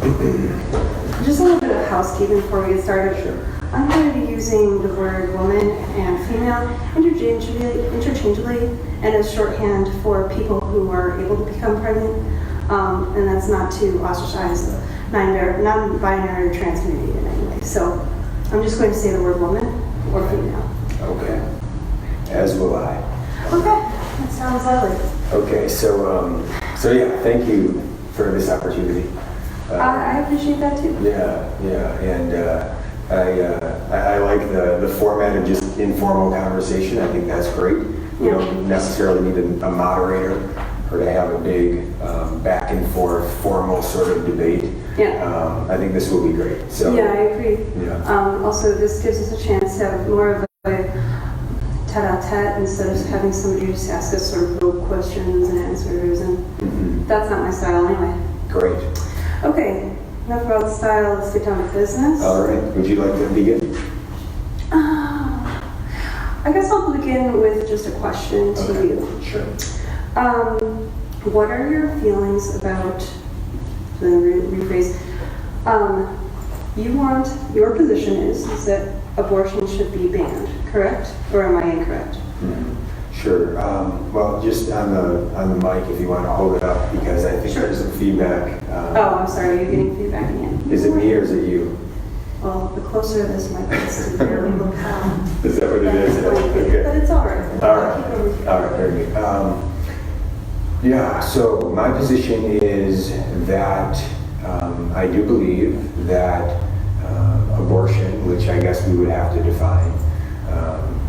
Just a little bit of housekeeping before we get started. Sure. I'm going to be using the word woman and female interchangeably and as shorthand for people who are able to become pregnant. And that's not to ostracize the non-binary or trans community in any way. So I'm just going to say the word woman or female. Okay. As will I. Okay. That sounds lovely. Okay. So yeah, thank you for this opportunity. I appreciate that too. Yeah, and I like the format of just informal conversation. I think that's great. You don't necessarily need a moderator or to have a big back and forth formal sort of debate. Yeah. I think this will be great. So yeah, I agree. Yeah. Also, this gives us a chance to have more of a tete-a-tete instead of having somebody just ask us sort of rote questions and answers, and that's not my style anyway. Great. Okay, enough about the style. Let's get down to business. All right. Would you like to begin? I guess I'll begin with just a question to you. Sure. What are your feelings about, rephrase, your position is that abortion should be banned, correct? Or am I incorrect? Sure. Well, just on the mic, if you want to hold it up, because I think there's some feedback. Oh, I'm sorry. You're getting feedback again. Is it me or is it you? Well, the closer this mic is to barely look out. Is that what it is? Okay. But it's all right. All right. Very good. Yeah. So my position is that I do believe that abortion, which I guess we would have to define.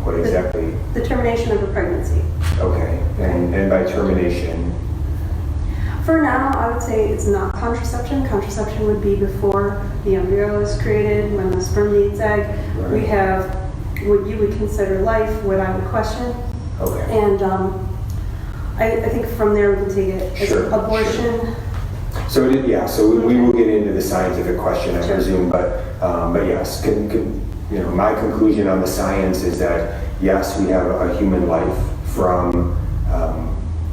What exactly? The termination of a pregnancy. Okay, and by termination? For now, I would say it's not contraception. Contraception would be before the embryo is created, when the sperm meets egg. Right. We have what you would consider life, what I would question. Okay. And I think from there we can take it as abortion. Sure. So we will get into the scientific question, I presume, but yes, my conclusion on the science is that yes, we have a human life from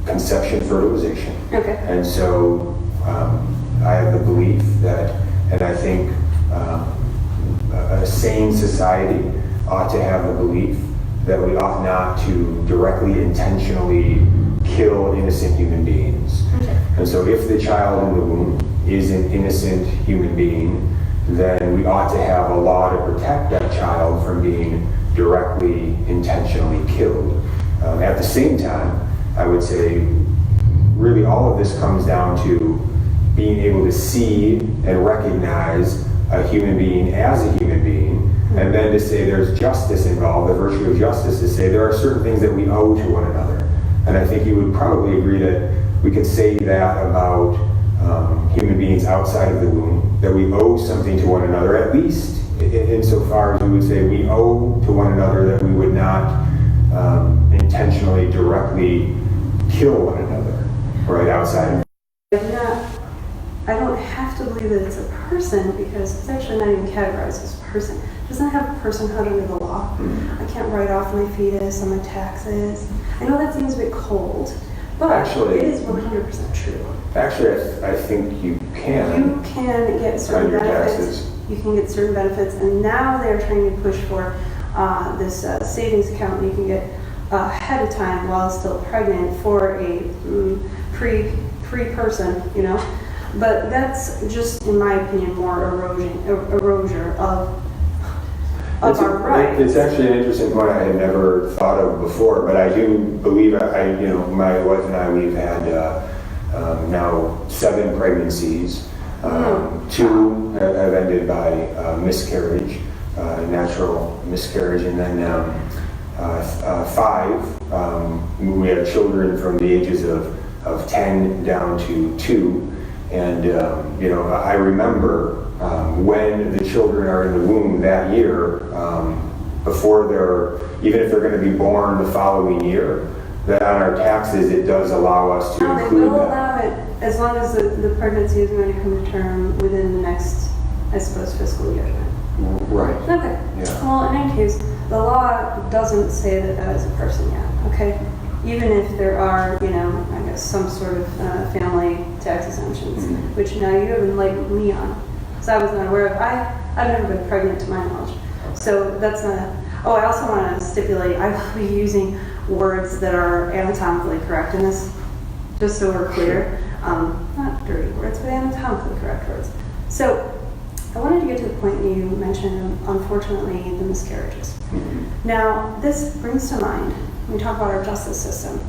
conception, fertilization. Okay. And so I have the belief that, and I think a sane society ought to have the belief that we ought not to directly, intentionally kill innocent human beings. Okay. And so if the child in the womb is an innocent human being, then we ought to have a law to protect that child from being directly, intentionally killed. At the same time, I would say really all of this comes down to being able to see and recognize a human being as a human being, and then to say there's justice involved, the virtue of justice, to say there are certain things that we owe to one another. And I think you would probably agree that we could say that about human beings outside of the womb, that we owe something to one another, at least insofar as we would say we owe to one another that we would not intentionally, directly kill one another, right, outside. I don't have to believe that it's a person because it's actually not even categorized as a person. It doesn't have personhood under the law. I can't write off my fetus on my taxes. I know that seems a bit cold, but actually, it is 100% true. Actually, I think you can. You can get certain benefits. Taxes. You can get certain benefits, and now they're trying to push for this savings account you can get ahead of time while still pregnant for a pre-person, But that's just, in my opinion, more erasure of our rights. It's actually an interesting point I had never thought of before, but I do believe my wife and I, we've had now 7 pregnancies. 2 have ended by miscarriage, natural miscarriage, and then 5 we have children from the ages of 10 down to 2. And, I remember when the children are in the womb that year, before even if they're going to be born the following year, that on our taxes it does allow us to include they will that. allow it as long as the pregnancy is going to come to term within the next, I suppose, fiscal year. Right. Okay. Yeah. Well, in any case, the law doesn't say that is a person yet, okay? Even if there are, I guess, some sort of family tax exemptions, which now you have enlightened me on. So I was not aware of. I've never been pregnant to my knowledge. So that's not. Oh, I also want to stipulate I will be using words that are anatomically correct in this, just so we're clear. Not dirty words, but anatomically correct words. So I wanted to get to the point you mentioned, unfortunately, the miscarriages. Now, this brings to mind, when we talk about our justice system,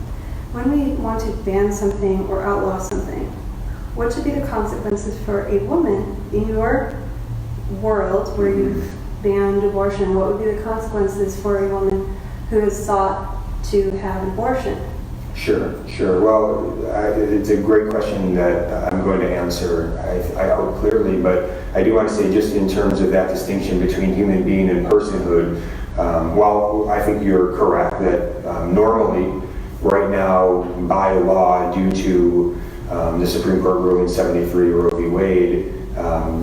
when we want to ban something or outlaw something, what should be the consequences for a woman in your world where you've banned abortion? What would be the consequences for a woman who has sought to have an abortion? Sure. Well, it's a great question that I'm going to answer, I hope clearly, but I do want to say just in terms of that distinction between human being and personhood, while I think you're correct that normally, right now, by law, due to the Supreme Court ruling 73 Roe v. Wade,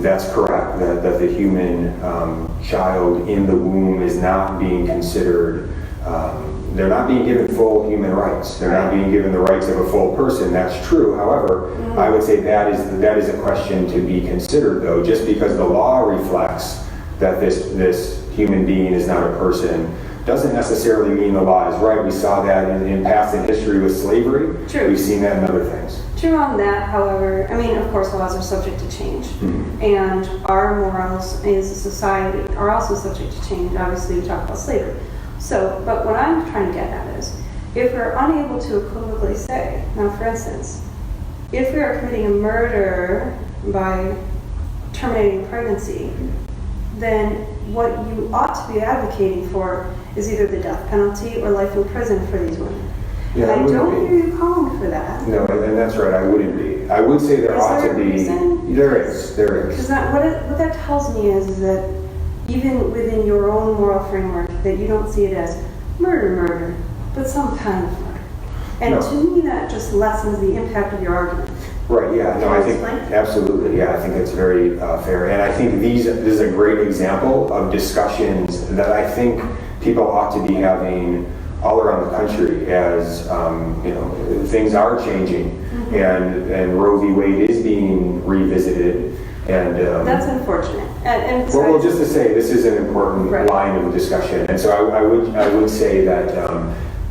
that's correct, that the human child in the womb is not being considered, they're not being given full human rights. They're not being given the rights of a full person. That's true. However, I would say that is a question to be considered, though. Just because the law reflects that this human being is not a person doesn't necessarily mean the law is right. We saw that in past in history with slavery. True. We've seen that in other things. True on that, however, I mean, of course, laws are subject to change. And our morals as a society are also subject to change. Obviously, we talk about slavery. So, but what I'm trying to get at is, if we're unable to equivocally say, now for instance, if we are committing a murder by terminating pregnancy, then what you ought to be advocating for is either the death penalty or life in prison for these women. Yeah, and I don't hear you calling for that. No, and that's right, I wouldn't be. I would say there ought to be. Reason? There is. Because what that tells me is that even within your own moral framework, that you don't see it as murder, but some kind of murder. And to me, that just lessens the impact of your argument. Right, yeah, no, I think, absolutely, yeah, I think it's very fair. And I think this is a great example of discussions that I think people ought to be having all around the country as, things are changing and Roe v. Wade is being revisited. And that's unfortunate. And well, just to say, this is an important line of discussion. And so I would say that,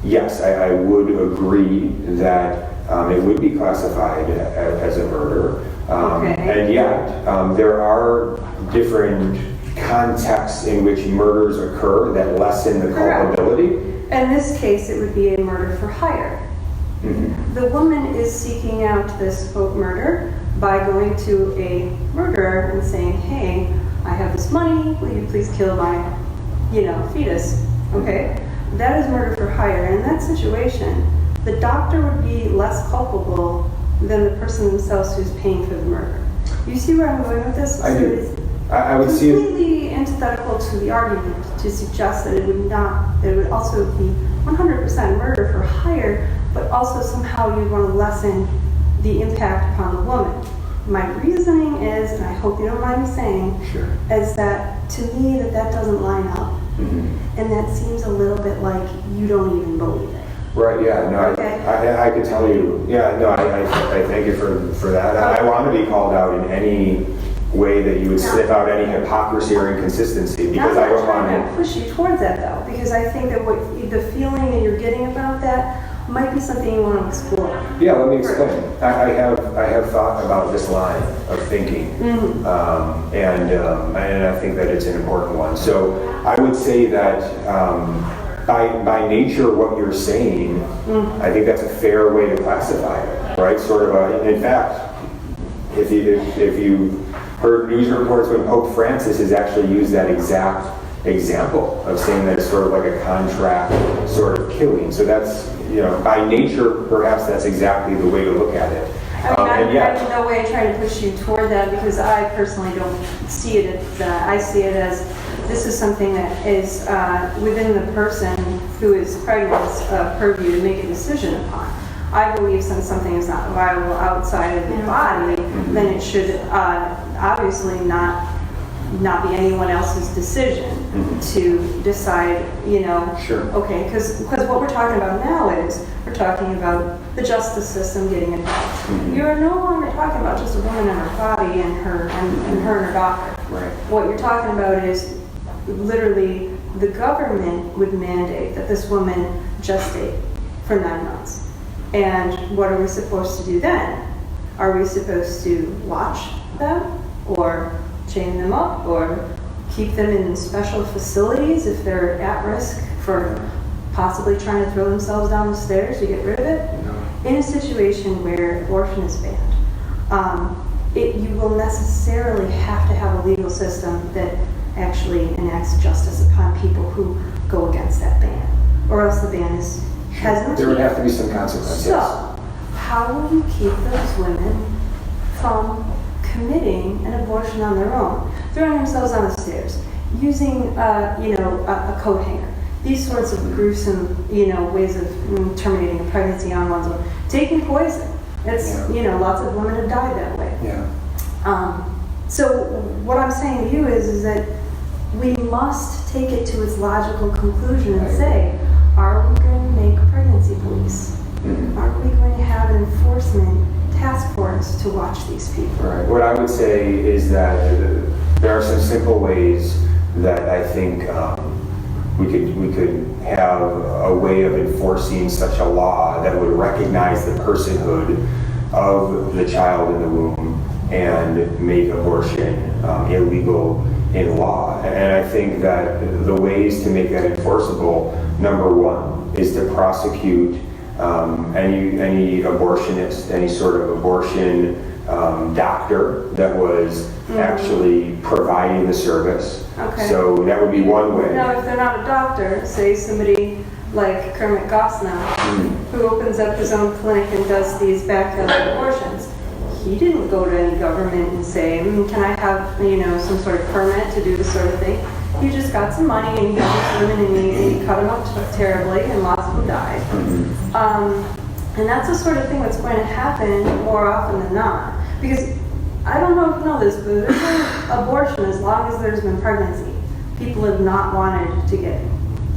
yes, I would agree that it would be classified as a murder. And yet, there are different contexts in which murders occur that lessen the culpability. In this case, it would be a murder for hire. The woman is seeking out this quote murder by going to a murderer and saying, hey, I have this money, will you please kill my, fetus? Okay? That is murder for hire. And in that situation, the doctor would be less culpable than the person themselves who's paying for the murder. You see where I'm going with this? I do. I would see it completely antithetical to the argument to suggest that it would also be 100% murder for hire, but also somehow you want to lessen the impact upon the woman. My reasoning is, and I hope you don't mind me saying, is that to me that doesn't line up. And that seems a little bit like you don't even believe it. Right, yeah, no, I could tell you, I thank you for that. I want to be called out in any way that you would sniff out any hypocrisy or inconsistency, because I don't want to push you towards that, though, because I think that the feeling that you're getting about that might be something you want to explore. Yeah, let me explain. I have thought about this line of thinking, and I think that it's an important one. So I would say that by nature, what you're saying, I think that's a fair way to classify it, right? Sort of in fact, if you heard news reports when Pope Francis has actually used that exact example of saying that it's sort of like a contract sort of killing. So that's, by nature, perhaps that's exactly the way to look at it. I'm in no way trying to push you toward that, because I personally don't see it as that. I see it as this is something that is within the person who is pregnant's purview to make a decision upon. I believe since something is not viable outside of the body, then it should obviously not not be anyone else's decision to decide, Sure. okay, because what we're talking about now is we're talking about the justice system getting involved. You're no longer talking about just a woman and her body and her and her doctor. Right. What you're talking about is literally the government would mandate that this woman gestate for 9 months. And what are we supposed to do then? Are we supposed to watch them or chain them up or keep them in special facilities if they're at risk for possibly trying to throw themselves down the stairs to get rid of it? No. In a situation where abortion is banned, you will necessarily have to have a legal system that actually enacts justice upon people who go against that ban, or else the ban has no There would teeth. have to be some consequences. So, how will you keep those women from committing an abortion on their own, throwing themselves on the stairs, using, a coat hanger, these sorts of gruesome, ways of terminating a pregnancy on one's own, taking poison? It's, lots of women have died that way. Yeah. So what I'm saying to you is that we must take it to its logical conclusion and say, are we going to make pregnancy police? Are we going to have an enforcement task force to watch these people? Right. What I would say is that there are some simple ways that I think we could have a way of enforcing such a law that would recognize the personhood of the child in the womb and make abortion illegal in law. And I think that the ways to make that enforceable, number one, is to prosecute any abortionist, any sort of abortion doctor that was actually providing the service. Okay. So that would be one way. Now, if they're not a doctor, say somebody like Kermit Gosnell, who opens up his own clinic and does these backyard abortions, he didn't go to any government and say, can I have, some sort of permit to do this sort of thing? He just got some money and he got these women and he cut them up terribly and lots of them died. And that's the sort of thing that's going to happen more often than not. Because I don't know if you know this, but there's been abortion as long as there's been pregnancy. People have not wanted to get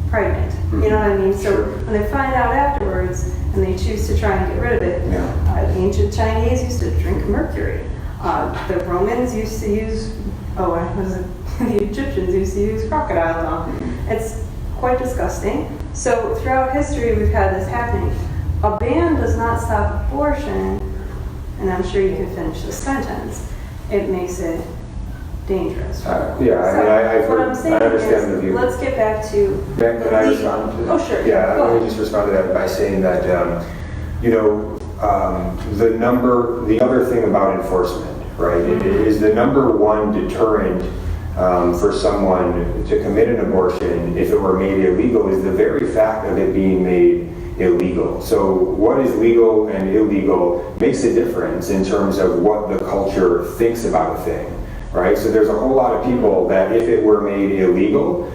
pregnant. You know what I mean? So when they find out afterwards and they choose to try and get rid of it, the ancient Chinese used to drink mercury. The Romans used to use, the Egyptians used to use crocodile. It's quite disgusting. So throughout history, we've had this happening. A ban does not stop abortion, and I'm sure you can finish the sentence. It makes it dangerous. What I'm saying is, let's get back to. Can I respond to that? Oh, sure. Yeah, let me just respond to that by saying that, the other thing about enforcement, right, is the number one deterrent for someone to commit an abortion, if it were made illegal, is the very fact of it being made illegal. So what is legal and illegal makes a difference in terms of what the culture thinks about a thing, right? So there's a whole lot of people that if it were made illegal,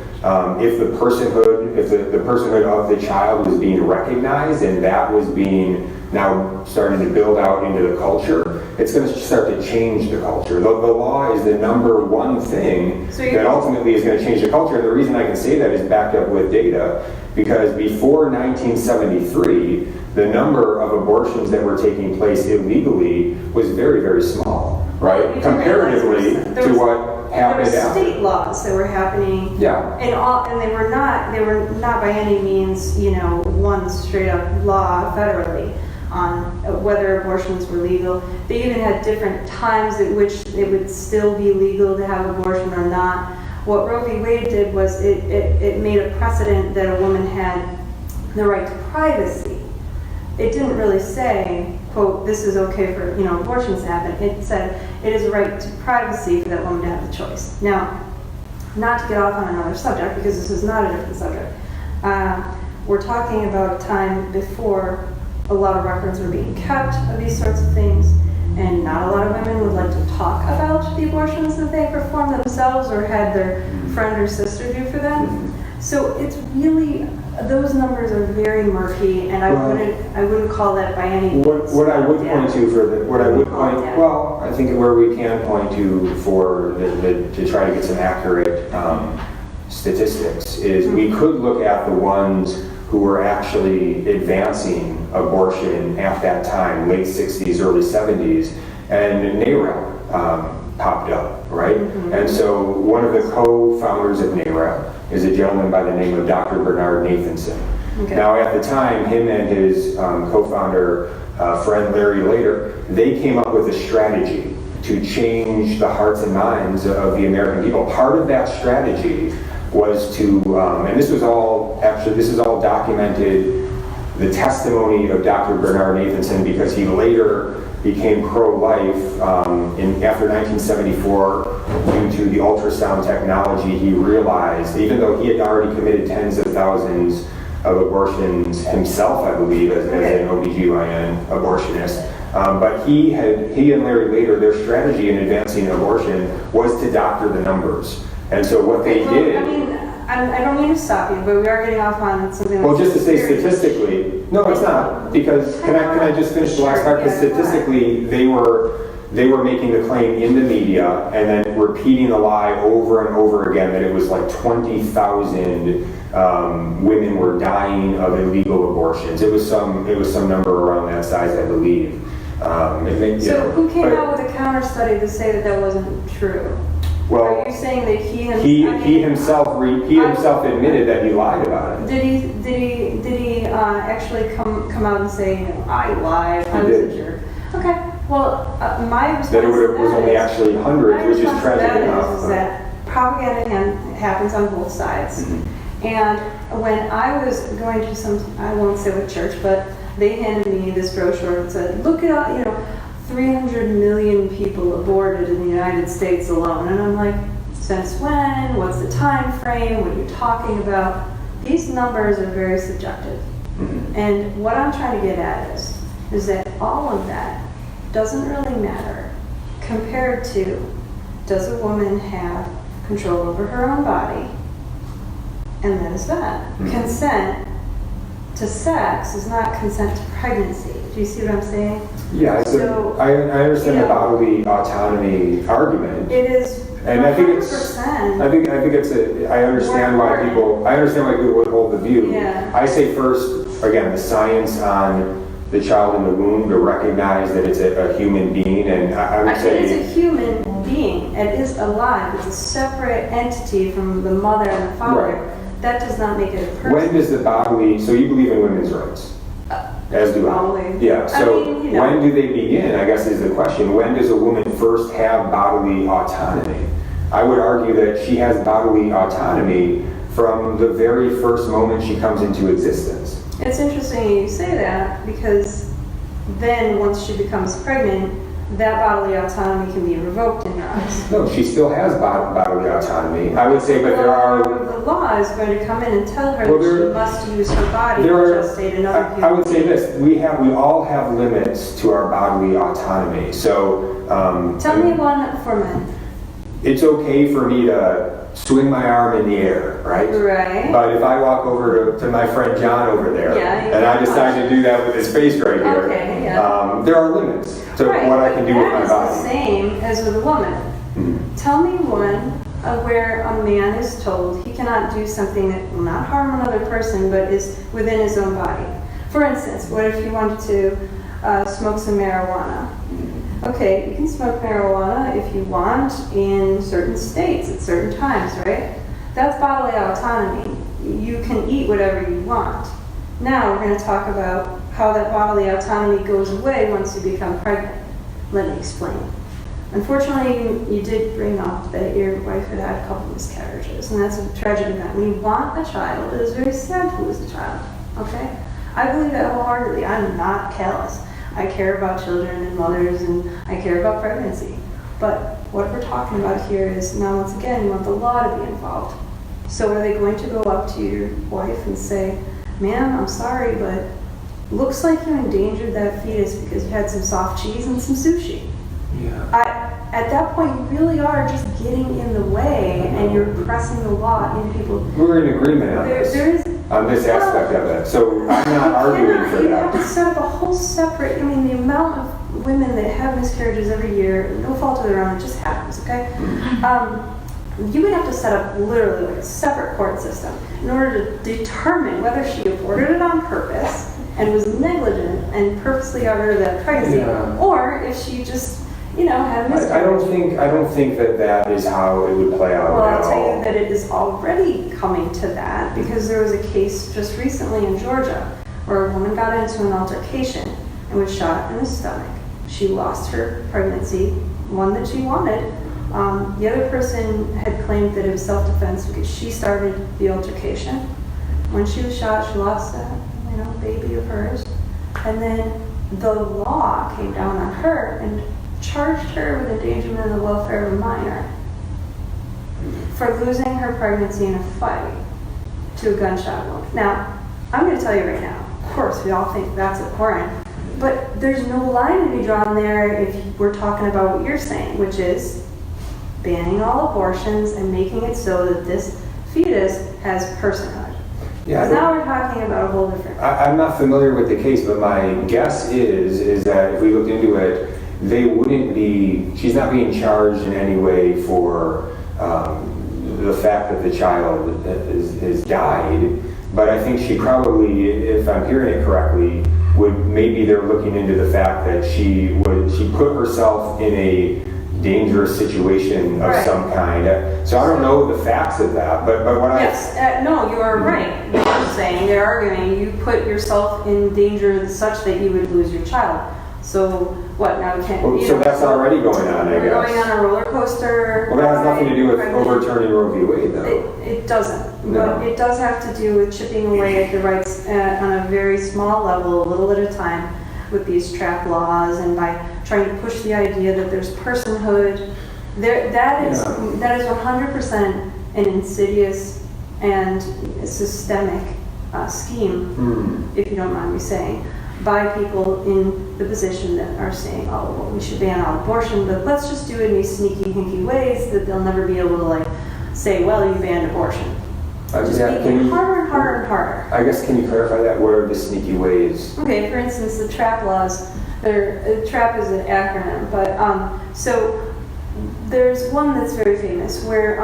if the personhood of the child was being recognized and that was being now starting to build out into the culture, it's going to start to change the culture. The law is the number one thing that ultimately is going to change the culture. And the reason I can say that is backed up with data, because before 1973, the number of abortions that were taking place illegally was very, very small, right? Comparatively to what happened after. There were after. state laws that were happening. Yeah. And they were not by any means, one straight up law federally on whether abortions were legal. They even had different times at which it would still be legal to have abortion or not. What Roe v. Wade did was it made a precedent that a woman had the right to privacy. It didn't really say, quote, this is okay for abortions to happen. It said it is a right to privacy for that woman to have the choice. Now, not to get off on another subject, because this is not a different subject, we're talking about a time before a lot of records were being kept of these sorts of things, and not a lot of women would like to talk about the abortions that they performed themselves or had their friend or sister do for them. So it's really those numbers are very murky, and I wouldn't call that by any means. What I would point to for the, well, I think where we can point to for to try to get some accurate statistics is we could look at the ones who were actually advancing abortion at that time, late 60s, early 70s, and NARAP popped up, right? And so one of the co-founders of NARAP is a gentleman by the name of Dr. Bernard Nathanson. Okay. Now at the time, him and his co-founder, friend Larry Later, they came up with a strategy to change the hearts and minds of the American people. Part of that strategy was to, and this is all documented, the testimony of Dr. Bernard Nathanson, because he later became pro-life after 1974 due to the ultrasound technology. He realized, even though he had already committed tens of thousands of abortions himself, I believe, as an OBGYN abortionist, but he and Larry Later, their strategy in advancing abortion was to doctor the numbers. And so what they did... I mean, I don't mean to stop you, but we are getting off on something... Well, just to say statistically, no, it's not, because, can I just finish the last part? Because statistically, they were making the claim in the media and then repeating the lie over and over again that it was like 20,000 women were dying of illegal abortions. It was some number around that size, I believe. Who came out with a counter study to say that wasn't true? Well, are you saying that he himself admitted that he lied about it? Did he actually come out and say, I lied, I was a jerk? Okay. Well, my response that it was only actually hundreds, which is tragic enough. Is that propaganda happens on both sides. And when I was going to I won't say what church, but they handed me this brochure that said, look at 300 million people aborted in the United States alone. And I'm like, since when? What's the time frame? What are you talking about? These numbers are very subjective. And what I'm trying to get at is that all of that doesn't really matter compared to, does a woman have control over her own body? And that is that. Consent to sex is not consent to pregnancy. Do you see what I'm saying? Yeah, I understand the bodily autonomy argument. It is, and I think it's. I understand why people would hold the view. Yeah. I say first, again, the science on the child in the womb, to recognize that it's a human being, and I would say it is a human being. It is alive. It's a separate entity from the mother and the father. Right. That does not make it a person. When does the bodily? So you believe in women's rights? As do I. Yeah, so when do they begin, I guess is the question. When does a woman first have bodily autonomy? I would argue that she has bodily autonomy from the very first moment she comes into existence. It's interesting you say that, because then once she becomes pregnant, that bodily autonomy can be revoked in your eyes. No, she still has bodily autonomy. I would say, but there are... The law is going to come in and tell her that she must use her body to gestate another human. I would say this, we all have limits to our bodily autonomy. So... tell me one for men. It's okay for me to swing my arm in the air, right? Right. But if I walk over to my friend John over there, and I decide to do that with his face right here, there are limits to what I can do with my body. That is the same as with a woman. Tell me one where a man is told he cannot do something that will not harm another person, but is within his own body. For instance, what if you wanted to smoke some marijuana? Okay, you can smoke marijuana if you want in certain states at certain times, right? That's bodily autonomy. You can eat whatever you want. Now we're going to talk about how that bodily autonomy goes away once you become pregnant. Let me explain. Unfortunately, you did bring up that your wife had had a couple of miscarriages, and that's a tragic event. When you want a child, it is very sad to lose a child, okay? I believe that wholeheartedly. I'm not callous. I care about children and mothers, and I care about pregnancy. But what we're talking about here is, now once again, you want the law to be involved. So are they going to go up to your wife and say, ma'am, I'm sorry, but looks like you endangered that fetus because you had some soft cheese and some sushi. Yeah. At that point, you really are just getting in the way, and you're pressing the law in people. We're in agreement on this. on this aspect of it. So I'm not arguing for You have to that. set up a whole separate, I mean, the amount of women that have miscarriages every year, no fault of their own, it just happens, okay? You would have to set up literally like a separate court system in order to determine whether she aborted it on purpose and was negligent and purposely got rid of that pregnancy, Yeah. or if she just, you know, had a I miscarriage. don't think that that is how it would play out Well, at I'll tell all. you that it is already coming to that because there was a case just recently in Georgia where a woman got into an altercation and was shot in the stomach. She lost her pregnancy, one that she wanted. The other person had claimed that it was self-defense because she started the altercation. When she was shot, she lost a baby of hers. And then the law came down on her and charged her with endangerment of the welfare of a minor for losing her pregnancy in a fight to a gunshot wound. Now, I'm going to tell you right now, of course, we all think that's abhorrent, but there's no line to be drawn there if we're talking about what you're saying, which is banning all abortions and making it so that this fetus has personhood. Yeah, Because now we're talking about a whole different... I'm not familiar with the case, but my guess is that if we looked into it, they wouldn't be, she's not being charged in any way for the fact that the child is died, but I think she probably, if I'm hearing it correctly, maybe they're looking into the fact that she put herself in a dangerous situation of some kind. So I don't know the facts of that, but what Yes, no, you are right. You are saying, they're arguing, you put yourself in danger such that you would lose your child. So what now? So that's already going on, I guess. We're going on a roller coaster. Well, that has nothing to do with overturning Roe v. Wade, though. It doesn't. No. But it does have to do with chipping away at the rights on a very small level, a little at a time, with these trap laws and by trying to push the idea that there's personhood. That is 100% an insidious and systemic scheme, if you don't mind me saying, by people in the position that are saying, oh, well, we should ban all abortion, but let's just do it in these sneaky, hinky ways that they'll never be able to say, well, you banned abortion. Just making it harder and harder and harder. I guess, can you clarify that? What are the sneaky ways? Okay, for instance, the TRAP laws, TRAP is an acronym, but so there's one that's very famous where,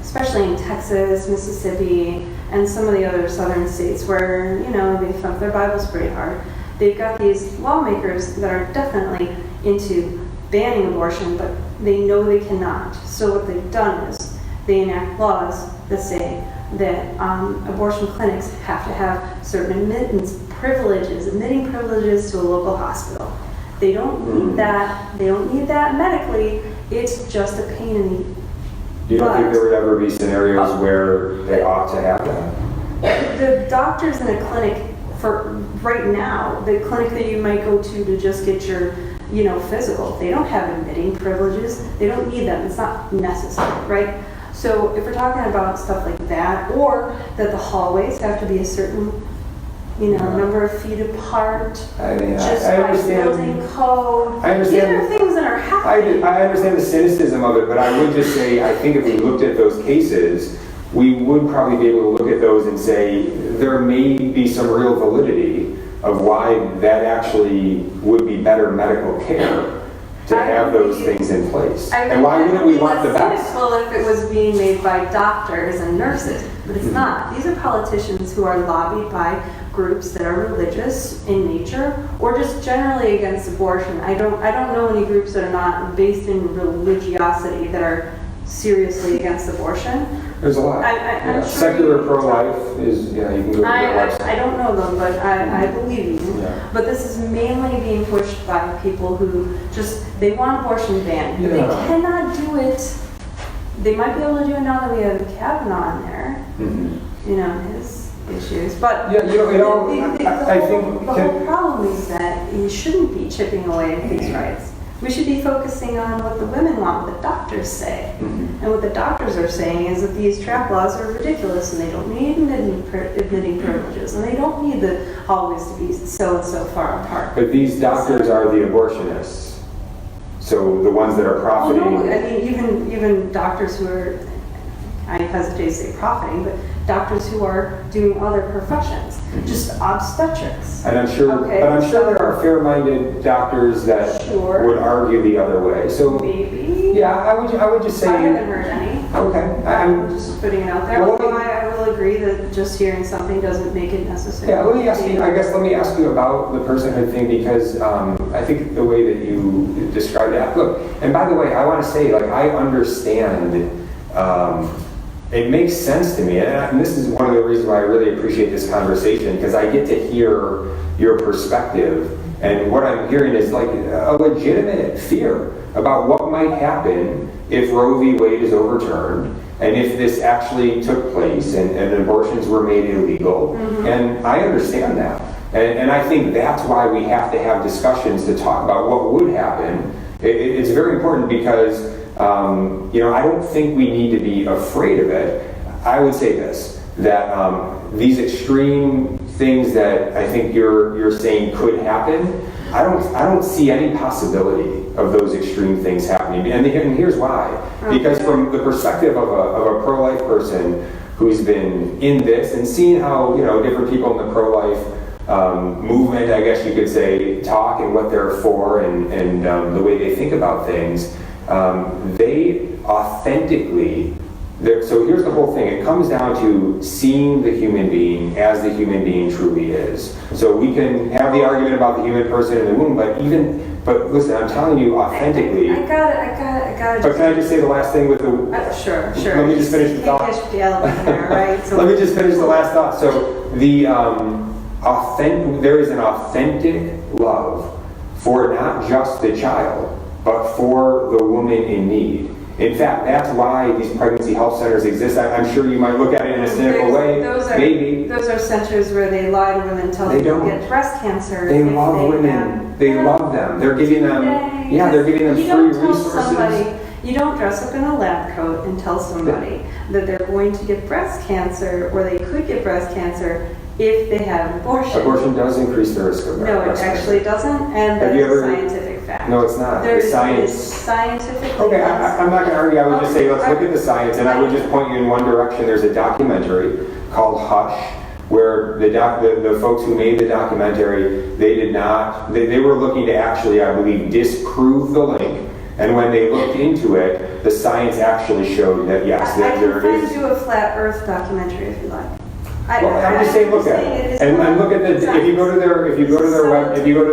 especially in Texas, Mississippi, and some of the other southern states where, they thump their Bibles pretty hard, they've got these lawmakers that are definitely into banning abortion, but they know they cannot. So what they've done is they enact laws that say that abortion clinics have to have certain admitting privileges to a local hospital. They don't need that. They don't need that medically. It's just a pain in the You don't think there would ever be scenarios where they ought to have that? The doctors in a clinic, for right now, the clinic that you might go to just get your, physical, they don't have admitting privileges. They don't need them. It's not necessary, right? So if we're talking about stuff like that, or that the hallways have to be a certain, number of feet apart, just by building code. I understand. These are things that are happening. I understand the cynicism of it, but I would just say, I think if we looked at those cases, we would probably be able to look at those and say, there may be some real validity of why that actually would be better medical care to have those things in place. And why wouldn't we want the best? Well, if it was being made by doctors and nurses, but it's not. These are politicians who are lobbied by groups that are religious in nature or just generally against abortion. I don't know any groups that are not based in religiosity that are seriously against abortion. There's a lot. I'm sure Secular pro-life is, you can go to their website. I don't know them, but I believe you. Yeah. But this is mainly being pushed by people who they want abortion banned. But they cannot do it. They might be able to do it now that we have Kavanaugh in there. His issues. But I think the whole problem is that you shouldn't be chipping away at these rights. We should be focusing on what the women want, what the doctors say. And what the doctors are saying is that these trap laws are ridiculous and they don't need admitting privileges and they don't need the hallways to be so and so far apart. But these doctors are the abortionists. So the ones that are profiting. Well, no, I mean, even doctors who are, I hesitate to say profiting, but doctors who are doing other professions, just obstetrics. And I'm sure, Okay, but I'm sure so- there are fair-minded doctors that Sure. would argue the other way. So Maybe. yeah, I would just say. I haven't heard any. Okay. I'm just putting it out there. Well, Although I will agree that just hearing something doesn't make it necessary. Yeah, let me ask you about the personhood thing, because I think the way that you described that. Look, and by the way, I want to say, like, I understand. It makes sense to me, and this is one of the reasons why I really appreciate this conversation, because I get to hear your perspective, and what I'm hearing is like a legitimate fear about what might happen if Roe v. Wade is overturned, and if this actually took place, and abortions were made illegal, and I understand that. And I think that's why we have to have discussions to talk about what would happen. It's very important because I don't think we need to be afraid of it. I would say this, that these extreme things that I think you're saying could happen, I don't see any possibility of those extreme things happening. And here's why. Because from the perspective of a pro-life person who's been in this and seeing how different people in the pro-life movement, I guess you could say, talk and what they're for, and the way they think about things, they authentically, so here's the whole thing. It comes down to seeing the human being as the human being truly is. So we can have the argument about the human person in the womb, but listen, I'm telling you authentically. I got it. But can I just say the last thing with the... Sure. Let me just finish the thought. Can't catch the elephant there, right? So let me just finish the last thought. So there is an authentic love for not just the child, but for the woman in need. In fact, that's why these pregnancy health centers exist. I'm sure you might look at it in a cynical way. Those are centers where they lie to women, tell them to get breast cancer. They love women. They love them. They're giving them, they're giving them free resources. You don't dress up in a lab coat and tell somebody that they're going to get breast cancer, or they could get breast cancer if they have an abortion. Abortion does increase the risk of breast cancer. No, it actually doesn't, and that's a scientific fact. No, it's not. There the science. is scientific. Okay, I'm not going to argue. I would just say let's look at the science, and I would just point you in one direction. There's a documentary called Hush, where the folks who made the documentary, they were looking to actually, I believe, disprove the link. And when they looked into it, the science actually showed that yes, there is. I can find you a flat Earth documentary if you like. I'm just saying, look at it, and look at if you go to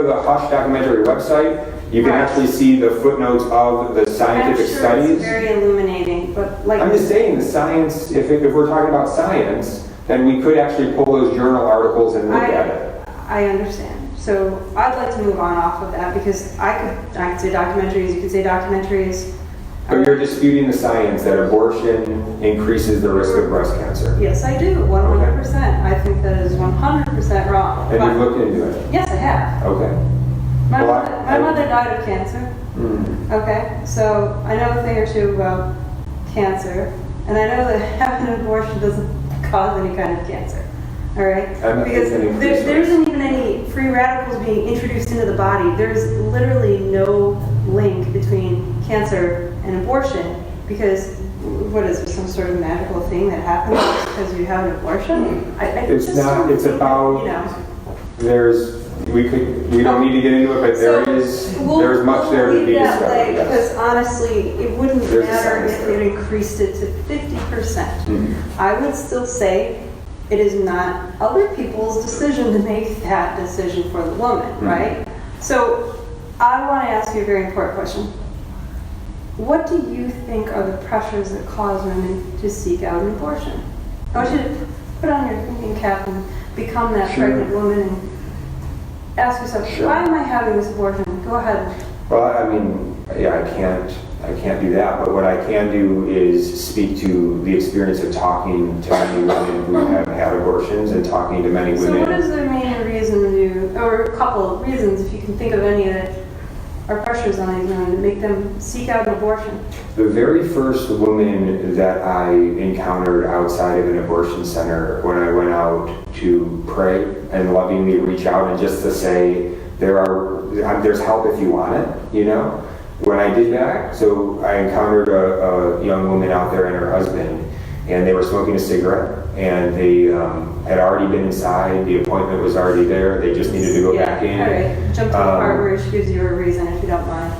the Hush documentary website, you can actually see the footnotes of the scientific studies. It's very illuminating, but like I'm just saying, the science. If we're talking about science, then we could actually pull those journal articles and look at it. I understand. So I'd like to move on off of that, because I could say documentaries. You could say documentaries. But you're disputing the science that abortion increases the risk of breast cancer. Yes, I do, 100%. I think that is 100% wrong. And you've looked into it? Yes, I have. Okay. My mother died of cancer. Okay, so I know a thing or two about cancer, and I know that having an abortion doesn't cause any kind of cancer. All right? Because there isn't even any free radicals being introduced into the body. There's literally no link between cancer and abortion, because what is it, some sort of magical thing that happens because you have an abortion? It's not. It's about. We don't need to get into it, but there's much there to be discovered. Because honestly, it wouldn't matter if it increased it to 50%. I would still say it is not other people's decision to make that decision for the woman, right? So I want to ask you a very important question. What do you think are the pressures that cause women to seek out an abortion? I want you to put on your thinking cap and become that pregnant woman and ask yourself, why am I having this abortion? Go ahead. Well, I mean, yeah, I can't do that, but what I can do is speak to the experience of talking to many women who have had abortions and talking to many women. So what is the main reason or a couple of reasons, if you can think of any that are pressures on these women to make them seek out an abortion? The very first woman that I encountered outside of an abortion center, when I went out to pray and lovingly reach out and just to say, there's help if you want it, When I did that, so I encountered a young woman out there and her husband, and they were smoking a cigarette, and they had already been inside, the appointment was already there, they just needed to go back in. All right, jump to the part where she gives you a reason, if you don't mind.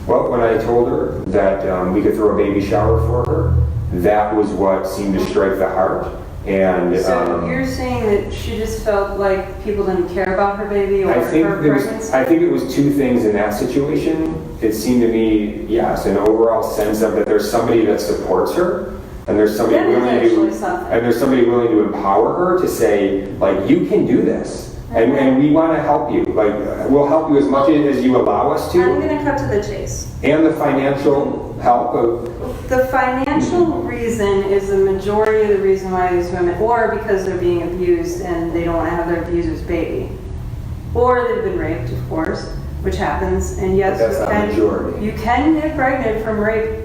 Well, when I told her that we could throw a baby shower for her, that was what seemed to strike the heart. And so you're saying that she just felt like people didn't care about her baby or her pregnancy? I think it was two things in that situation. It seemed to me, yes, an overall sense of that there's somebody that supports her, and there's somebody willing to empower her to say, like, you can do this. And we want to help you. Like, we'll help you as much as you allow us to. I'm going to cut to the chase. And the financial help of... The financial reason is the majority of the reason why these women, or because they're being abused and they don't want to have their abuser's baby. Or they've been raped, of course, which happens. And yes, you can get pregnant from rape.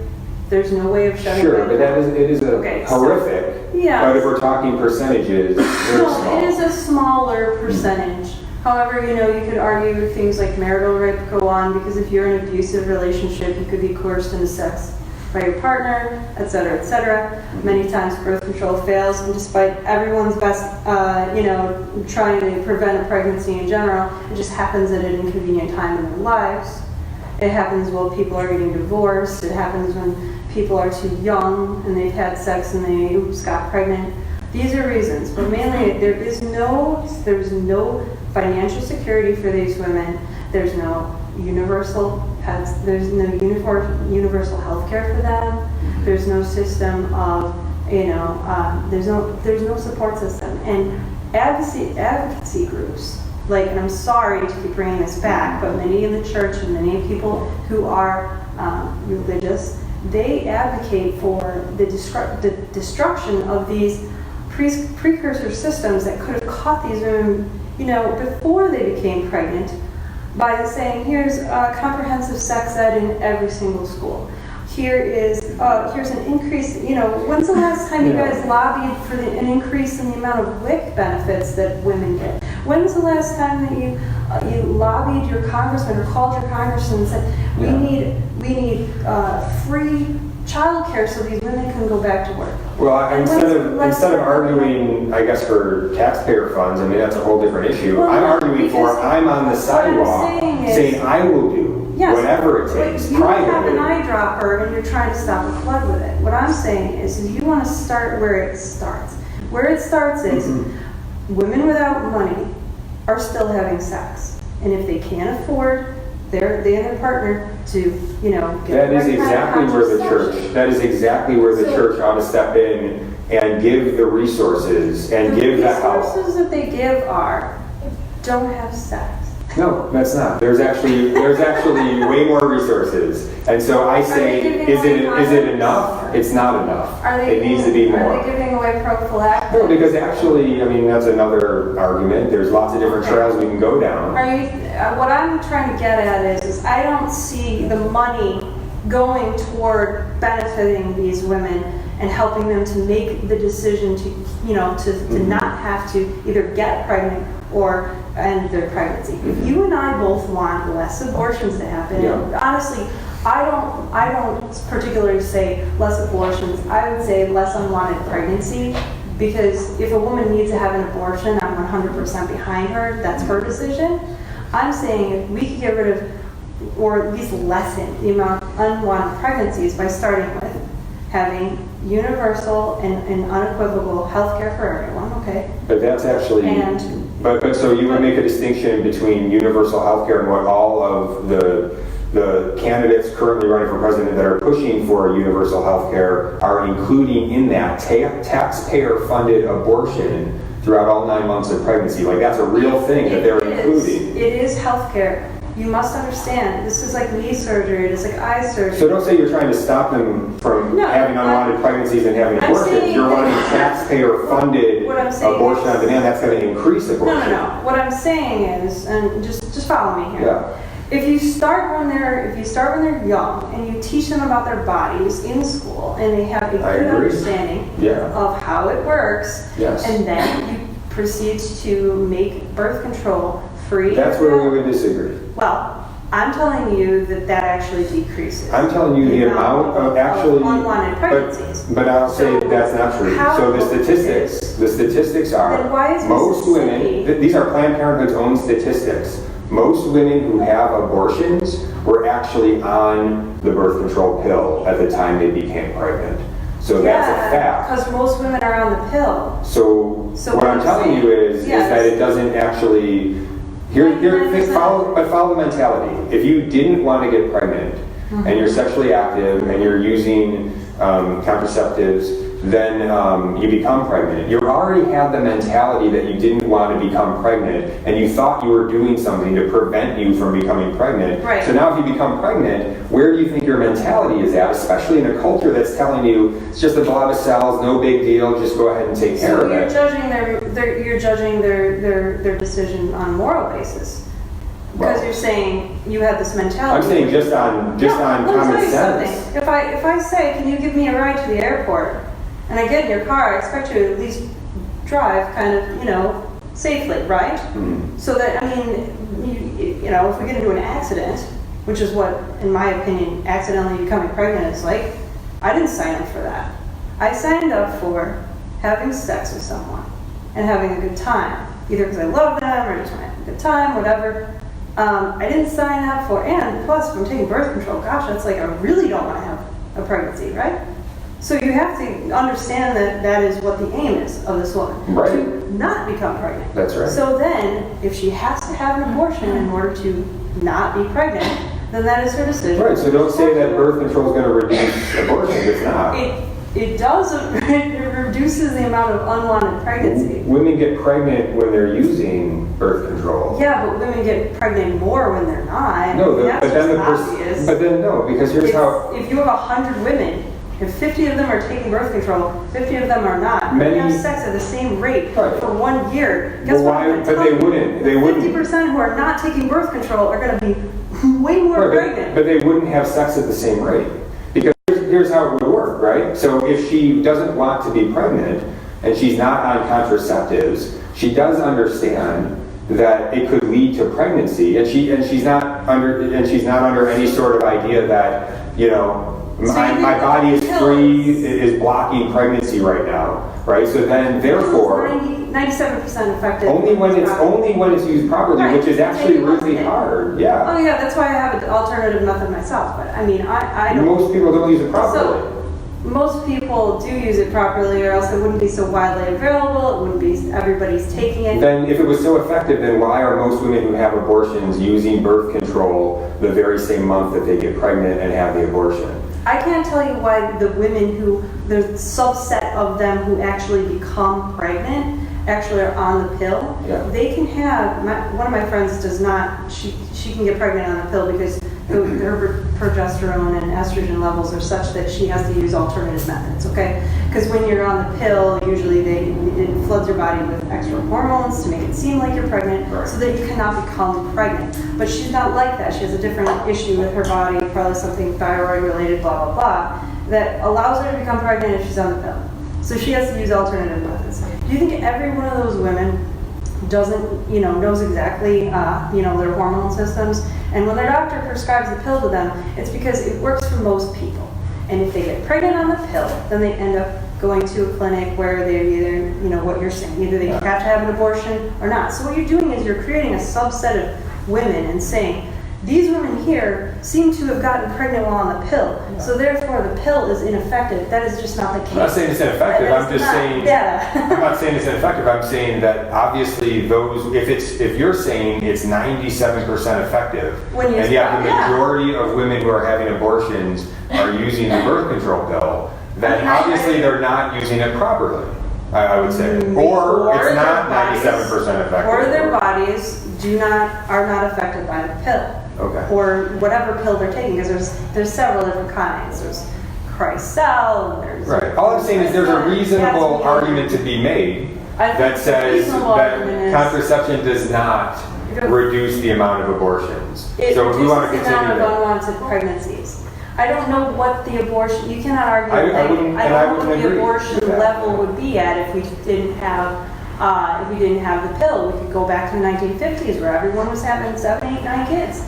There's no way of shutting Sure, but it is horrific. Yeah. But if we're talking percentages, no, it is a smaller percentage. However, you know, you could argue things like marital rape go on because if you're in an abusive relationship, you could be coerced into sex by your partner, etc., etc. Many times birth control fails, and despite everyone's best, trying to prevent a pregnancy in general, it just happens at an inconvenient time in their lives. It happens while people are getting divorced. It happens when people are too young and they've had sex and they got pregnant. These are reasons, but mainly there's no financial security for these women. There's no universal pets. There's no universal health care for them. There's no system of there's no support system. And advocacy groups, like, and I'm sorry to keep bringing this back, but many in the church and many people who are religious, they advocate for the destruction of these precursor systems that could have caught these women, before they became pregnant, by saying, here's comprehensive sex ed in every single school. Here's an increase, when's the last time you guys lobbied for an increase in the amount of WIC benefits that women get? When's the last time that you lobbied your congressman or called your congressman and said, we need free childcare so these women can go back to work? Well, instead of arguing, I guess, for taxpayer funds, I mean, that's a whole different issue. Well, I'm arguing I'm on the sidewalk saying I will do whatever it takes. You have an eyedropper and you're trying to stop a flood with it. What I'm saying is you want to start where it starts. Where it starts is women without money are still having sex. And if they can't afford they and their partner to, get that is exactly where the church ought to step in and give the resources and give the help. The resources that they give are, don't have sex. No, that's not. There's actually way more resources. And so I say, is it enough? It's not enough. It needs to be more. Are they giving away prophylactics? No, because actually, I mean, that's another argument. There's lots of different trails we can go down. What I'm trying to get at is I don't see the money going toward benefiting these women and helping them to make the decision to not have to either get pregnant or end their pregnancy. If you and I both want less abortions to happen, and honestly, I don't particularly say less abortions. I would say less unwanted pregnancy, because if a woman needs to have an abortion, I'm 100% behind her. That's her decision. I'm saying if we could get rid of, or at least lessen the amount of unwanted pregnancies by starting with having universal and unequivocal health care for everyone, okay? But that's actually, but so you would make a distinction between universal health care and what all of the candidates currently running for president that are pushing for universal health care are including in that taxpayer-funded abortion throughout all 9 months of pregnancy. Like, that's a real thing that they're including. It is health care. You must understand, this is like knee surgery, it is like eye surgery. So don't say you're trying to stop them from having unwanted pregnancies and having abortions. You're wanting taxpayer-funded abortion on demand. That's going to increase abortion. No. What I'm saying is, and just follow me here. Yeah. If you start when they're young and you teach them about their bodies in school and they have a good understanding of how it works, and then you proceed to make birth control free. That's where we would disagree. Well, I'm telling you that actually decreases. I'm telling you the amount of actually unwanted pregnancies. But I'll say that's not true. So the statistics are Then why is most Mississippi- women. These are Planned Parenthood's own statistics. Most women who have abortions were actually on the birth control pill at the time they became pregnant. So that's a fact. Because most women are on the pill. So what I'm telling you is that it doesn't actually. Follow the mentality. If you didn't want to get pregnant and you're sexually active and you're using contraceptives, then you become pregnant. You already had the mentality that you didn't want to become pregnant and you thought you were doing something to prevent you from becoming pregnant. Right. So now if you become pregnant, where do you think your mentality is at, especially in a culture that's telling you it's just a blob of cells, no big deal, just go ahead and take care of it. So you're judging their decision on moral basis. Because you're saying you have this mentality. I'm saying just on common sense. If I say, can you give me a ride to the airport? And I get in your car, I expect you to at least drive kind of, safely, right? Mm-hmm. So that, if we get into an accident, which is what, in my opinion, accidentally becoming pregnant is like, I didn't sign up for that. I signed up for having sex with someone and having a good time, either because I love them or just want to have a good time, whatever. I didn't sign up for, and plus, if I'm taking birth control, gosh, that's like I really don't want to have a pregnancy, right? So you have to understand that is what the aim is of this woman, right, to not become pregnant. That's right. So then, if she has to have an abortion in order to not be pregnant, then that is her decision. Right, so don't say that birth control is going to reduce abortion. It's not. It does, it reduces the amount of unwanted pregnancy. Women get pregnant when they're using birth control. Yeah, but women get pregnant more when they're not. No, that's but then obvious. But then no, because here's how. If you have 100 women, if 50 of them are taking birth control, 50 of them are not, they have sex at the same rate for 1 year. Guess what? But they wouldn't. 50% who are not taking birth control are going to be way more pregnant. But they wouldn't have sex at the same rate. Because here's how it would work, right? So if she doesn't want to be pregnant and she's not on contraceptives, she does understand that it could lead to pregnancy, and she's not under any sort of idea that my body is blocking pregnancy right now, right? So then, therefore, 97% effective. Only when it's used properly, right, which is actually really hard. Yeah. Oh yeah, that's why I have an alternative method myself. But I don't. Most people don't use it properly. So, most people do use it properly, or else it wouldn't be so widely available. It wouldn't be everybody's taking it. Then, if it was so effective, then why are most women who have abortions using birth control the very same month that they get pregnant and have the abortion? I can't tell you why the women the subset of them who actually become pregnant actually are on the pill. Yeah. They can have, one of my friends does not, she can get pregnant on the pill because her progesterone and estrogen levels are such that she has to use alternative methods, okay? Because when you're on the pill, usually it floods your body with extra hormones to make it seem like you're pregnant, right, so that you cannot become pregnant. But she's not like that. She has a different issue with her body, probably something thyroid related, blah, blah, blah, that allows her to become pregnant if she's on the pill. So she has to use alternative methods. Do you think every one of those women knows exactly, their hormone systems? And when their doctor prescribes the pill to them, it's because it works for most people. And if they get pregnant on the pill, then they end up going to a clinic where they're either, what you're saying, either they have to have an abortion or not. So what you're doing is you're creating a subset of women and saying, these women here seem to have gotten pregnant while on the pill, so therefore the pill is ineffective. That is just not the case. I'm not saying it's ineffective. I'm just saying. Yeah. I'm not saying it's ineffective. I'm saying that obviously if you're saying it's 97% effective, and yet the majority of women who are having abortions are using the birth control pill, then obviously they're not using it properly. I would say, or it's not 97% effective, or their bodies are not affected by the pill. Okay. Or whatever pill they're taking, because there's several different kinds. There's Chrysel, there's... Right. All I'm saying is there's a reasonable argument to be made that says that contraception does not reduce the amount of abortions. So if we want to continue the amount of unwanted pregnancies. I don't know what the abortion... You cannot argue... I don't know what the abortion level would be at if we didn't have... the pill. We could go back to the 1950s where everyone was having 7, 8, 9 kids.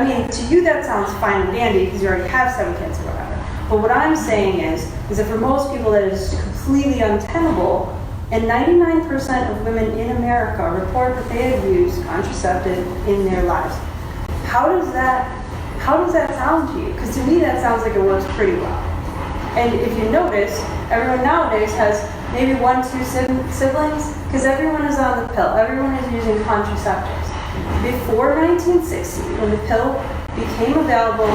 I mean, to you that sounds fine and dandy because you already have 7 kids or whatever. But what I'm saying is that for most people that is completely untenable, and 99% of women in America report that they have used contraceptive in their lives. How does that sound to you? Because to me that sounds like it works pretty well. And if you notice, everyone nowadays has maybe 1, 2 siblings, because everyone is on the pill. Everyone is using contraceptives. Before 1960, when the pill became available,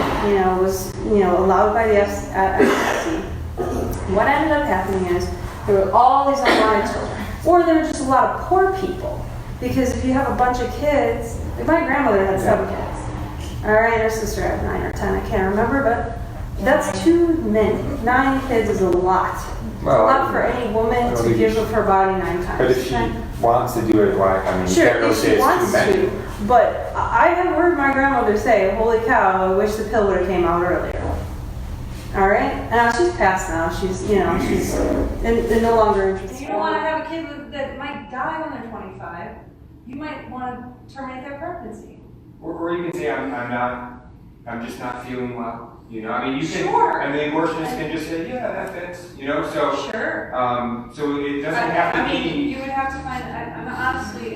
was allowed by the efficacy, what ended up happening is there were all these unwanted children, or there were just a lot of poor people. Because if you have a bunch of kids, like my grandmother had 7 kids. All right, her sister had 9 or 10, I can't remember, but that's too many. 9 kids is a lot. Well, a lot for any woman to give of her body 9 times. But if she wants to do it, why? I mean, sure, you can't really if say she it's wants too many. to. But I have heard my grandmother say, "Holy cow! I wish the pill would have came out earlier." All right, and she's passed now. She's she's no longer interested. You don't want to have a kid that might die when they're 25. You might want to terminate their pregnancy. Or you can say, I'm just not feeling well. I mean, you can, sure. and the abortionist can just say, yeah, that fits. So sure. So it doesn't have to be. You would have to find.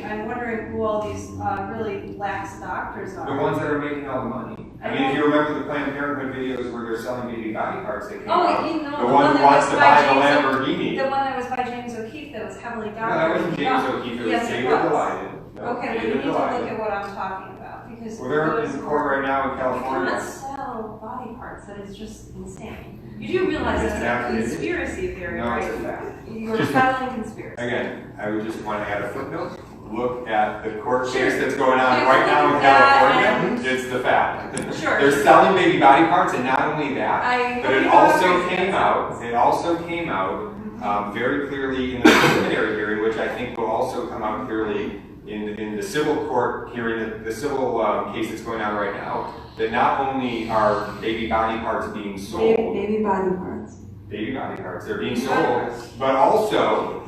I'm wondering who all these really lax doctors are. The ones that are making all the money. I mean, if you remember the Planned Parenthood videos where they're selling baby body parts that came out. The one who wants to buy the Lamborghini. The one that was by James O'Keefe that was heavily doctored. No, that wasn't James O'Keefe. It was David Delighted. Okay, well, you need to look at what I'm talking about because they're in court right now in California. You cannot sell body parts. That is just insane. You do realize that's a conspiracy theory, right? It's a fact. You're peddling conspiracy. Again, I would just want to add a footnote. Look at the court case that's going on right now in California. It's the fact. Sure. They're selling baby body parts, and not only that, but it also came out. It also came out very clearly in the preliminary hearing, which I think will also come out clearly in the civil court hearing, the civil case that's going on right now. That not only are baby body parts being sold, baby body parts, they're being sold, but also.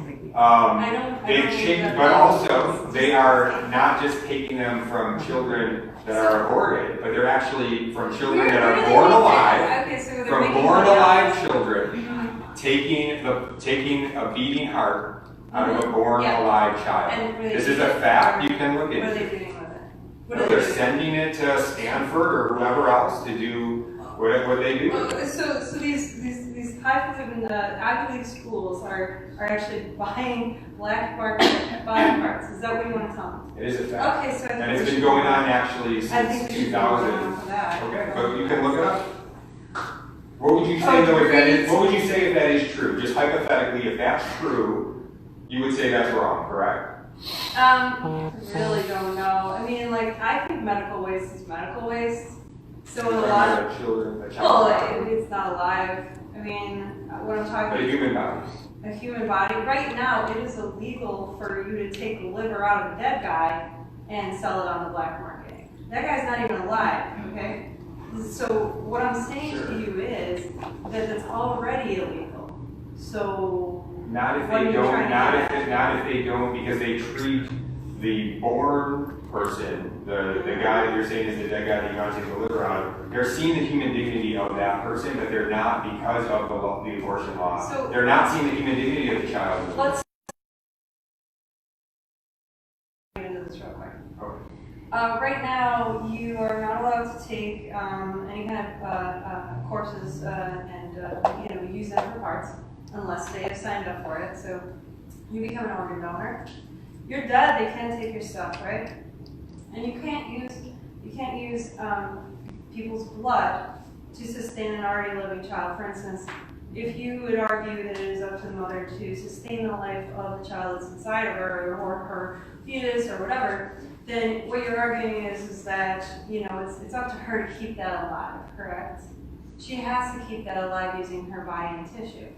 They've changed, but also they are not just taking them from children that are aborted, but they're actually from children that are born alive. Okay, so from born alive children, taking a beating heart out of a born alive child. This is a fact. You can look into. What are they doing with it? They're sending it to Stanford or whoever else to do what they do. So these highfalutin Ivy League schools are actually buying black market body parts. Is that what you want to tell me? It is a fact. Okay, so and it's been going on actually since 2000. Okay, but you can look it up. What would you say though if that is? What would you say if that is true? Just hypothetically, if that's true, you would say that's wrong, correct? Really don't know. I mean, I think medical waste is medical waste. So in a lot of children, it's not alive. I mean, what I'm talking about. But a human body. A human body. Right now, it is illegal for you to take the liver out of a dead guy and sell it on the black market. That guy's not even alive, okay? So what I'm saying to you is that it's already illegal. So not if they don't. Not if they don't, because they treat the born person, the guy that you're saying is the dead guy that you want to take the liver out of, they're seeing the human dignity of that person, but they're not because of the abortion law. So, they're not seeing the human dignity of the child. Let's get into this real quick. Okay. Right now, you are not allowed to take any kind of courses and use them for parts unless they have signed up for it. So you become an organ donor. You're dead. They can't take your stuff, right? And you can't use people's blood to sustain an already living child. For instance, if you would argue that it is up to the mother to sustain the life of the child that's inside of her or her fetus or whatever, then what you're arguing is that it's up to her to keep that alive, correct? She has to keep that alive using her body and tissue.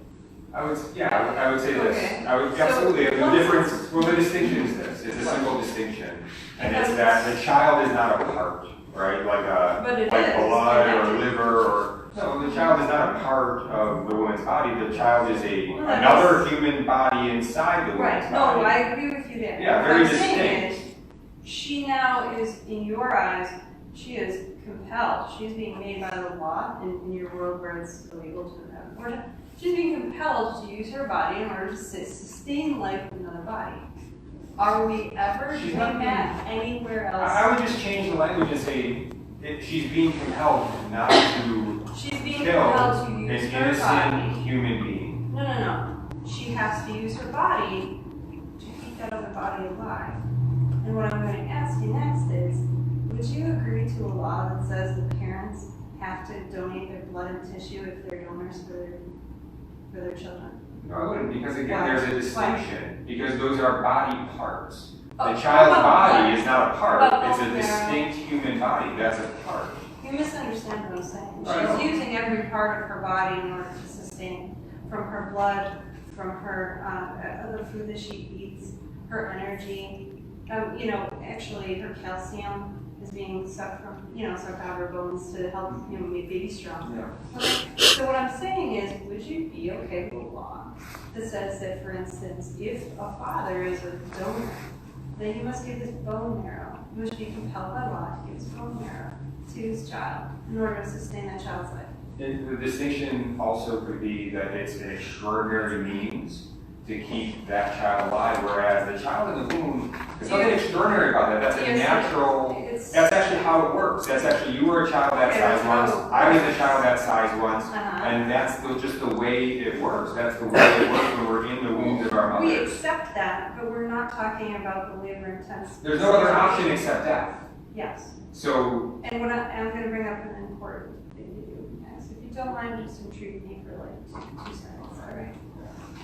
I would say this. Okay. Absolutely. The difference, the distinction is this. It's a simple distinction, and it's that the child is not a part, right? Like blood or liver or. No, the child is not a part of the woman's body. The child is another human body inside the woman's body. No, I agree with you there. Yeah, very distinct. She now is, in your eyes, She is compelled. She's being made by the law in your world where it's illegal to have abortion. She's being compelled to use her body in order to sustain life with another body. Are we ever doing that anywhere else? I would just change the language and say she's being compelled not to kill an innocent human being. No. She has to use her body to keep that other body alive. And what I'm going to ask you next is, would you agree to a law that says that parents have to donate their blood and tissue if they're donors for their children? No, I wouldn't, because again, there's a distinction. Because those are body parts. Oh, the child's body is not a part. Oh, It's a distinct human body. That's a part. You misunderstand what I'm saying. She's using every part of her body in order to sustain, from her blood, from her the food that she eats, her energy. Actually, her calcium is being sucked out of her bones to help make baby strong. Yeah. Okay. So what I'm saying is, would you be okay with a law that says that, for instance, if a father is a donor, then he must give his bone marrow. He must be compelled by law to give his bone marrow to his child in order to sustain that child's life. And the distinction also could be that it's an extraordinary means to keep that child alive, whereas the child in the womb, there's nothing extraordinary about that. That's a natural, that's actually how it works. That's actually, you were a child that size once, I was a child that size once, and that's just the way it works. That's the way it works when we're in the wombs of our mothers. We accept that, but we're not talking about the labor intensive. There's no other option except death. Yes. So. And I'm going to bring up an important thing to do next. If you don't mind, just intrigue me for like 2 seconds, all right?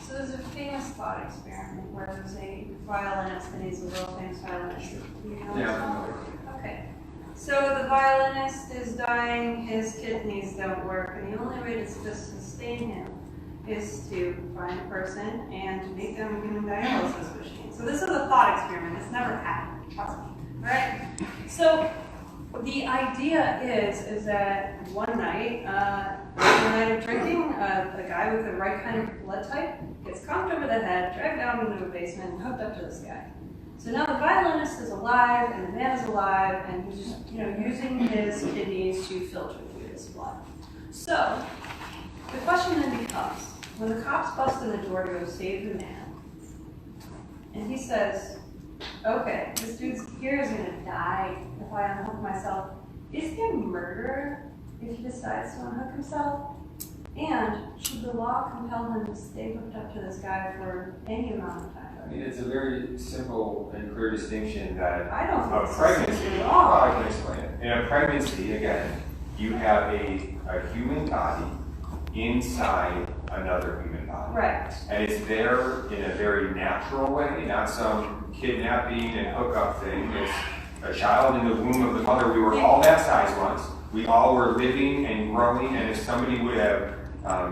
So there's a famous thought experiment where there's a violinist, and he's a world famous violinist. You know Yeah. Okay. So the violinist is dying, his kidneys don't work, and the only way to sustain him is to find a person and make them a human dialysis machine. So this is a thought experiment. It's never happened. Trust me. Right? So the idea is that one night of drinking, a guy with the right kind of blood type gets conked over the head, dragged down into a basement, and hooked up to this guy. So now the violinist is alive, and the man is alive, and he's just using his kidneys to filter through his blood. So the question then becomes, when the cops bust in the door to go save the man, and he says, okay, this dude's here is going to die if I unhook myself. Is he a murderer if he decides to unhook himself? And should the law compel him to stay hooked up to this guy for any amount of time? I mean, it's a very simple and clear distinction that I don't think it's pregnancy. at all. I can explain it. In a pregnancy, again, you have a human body inside another human body. Right. And it's there in a very natural way, not some kidnapping and hookup thing. It's a child in the womb of the mother. We were all that size once. We all were living and growing, and if somebody would have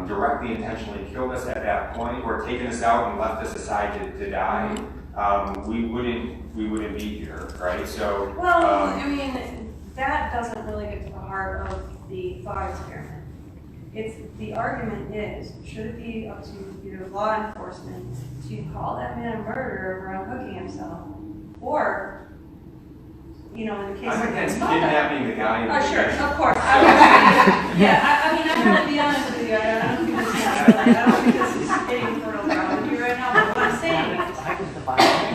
directly, intentionally killed us at that point, or taken us out and left us aside to die, we wouldn't be here, right? So. Well, I mean, that doesn't really get to the heart of the thought experiment. The argument is, should it be up to either law enforcement to call that man a murderer for unhooking himself, or, in the case I'm of against kidnapping the guy. Sure, of course. I mean, I'm going to be honest with you. I don't think this is getting fertile ground with you right now. But what I'm saying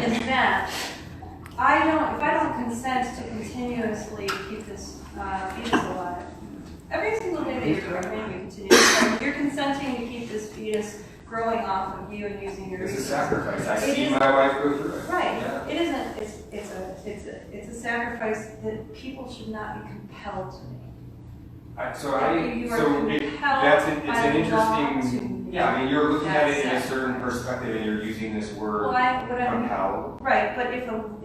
is that if I don't consent to continuously keep this fetus alive, every single day that you're pregnant, you continue. You're consenting to keep this fetus growing off of you and using your. It's a sacrifice. I see my wife go through it. Right. Yeah. It isn't. It's a sacrifice that people should not be compelled to make. It's an interesting. Yeah, I mean, you're looking at it in a certain perspective, and you're using this word compelled. Right, but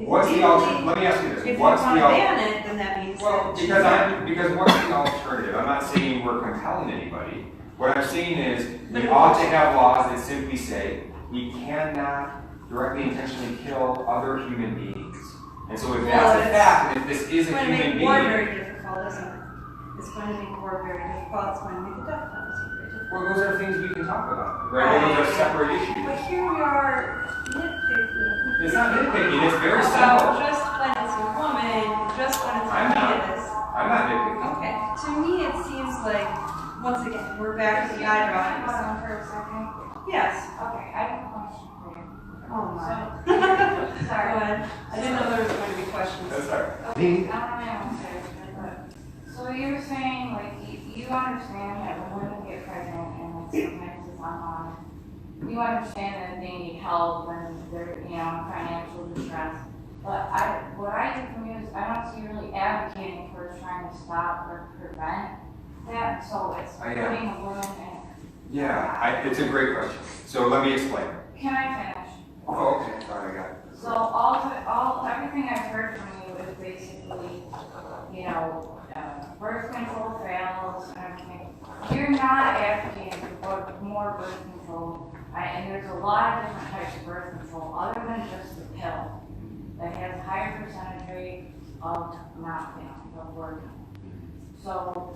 what's the alternative? Let me ask you this. If you want to ban it, then that means because what's the alternative? I'm not saying we're compelling anybody. What I'm saying is we ought to have laws that simply say we cannot directly intentionally kill other human beings. And so if that's a fact, if this is a human being. It's going to make war very difficult, isn't it? It's going to make war very difficult. It's going to make the death penalty very difficult. Well, those are things we can talk about, right? Those are separate issues. But here we are nitpicking. It's not nitpicking, it's very simple. Just when it's a woman, just when it's a fetus. I'm I'm not nitpicking. Okay. To me, it seems like, once again, we're back to the eyebrow. Hold on for a second. Yes. Okay, I have a question for you. Oh my. So, sorry. Go ahead. I didn't know there was going to be questions. That's all right. Okay, I don't know, but, so you were saying, like, you understand that when women get pregnant and like sometimes it's unwanted. You understand that they need help when they're, in financial distress. But what I get from you is I don't see you really advocating for trying to stop or prevent that. So it's I am. putting a woman in. Yeah, it's a great question. So let me explain. Can I finish? Oh, okay, sorry, I got it. So everything I've heard from you is basically, birth control fails and everything. You're not advocating for more birth control, and there's a lot of different types of birth control other than just the pill that has a higher percentage rate of knockdown, of working. So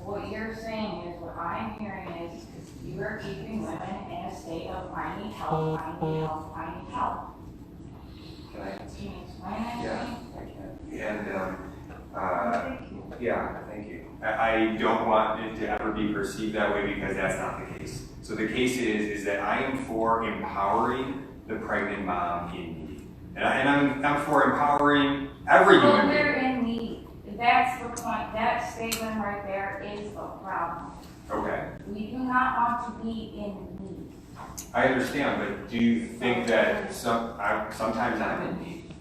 what you're saying is, what I'm hearing is, you are keeping women in a state of I need help, I need help, I need help. Can I? Can you explain that to me? Yeah, I can. Yeah, thank you. I don't want it to ever be perceived that way because that's not the case. So the case is that I am for empowering the pregnant mom in need. And I'm for empowering every human Well, being. they're in need. That's the point. That statement right there is a problem. Okay. We do not want to be in need. I understand, but do you think that sometimes I'm in need?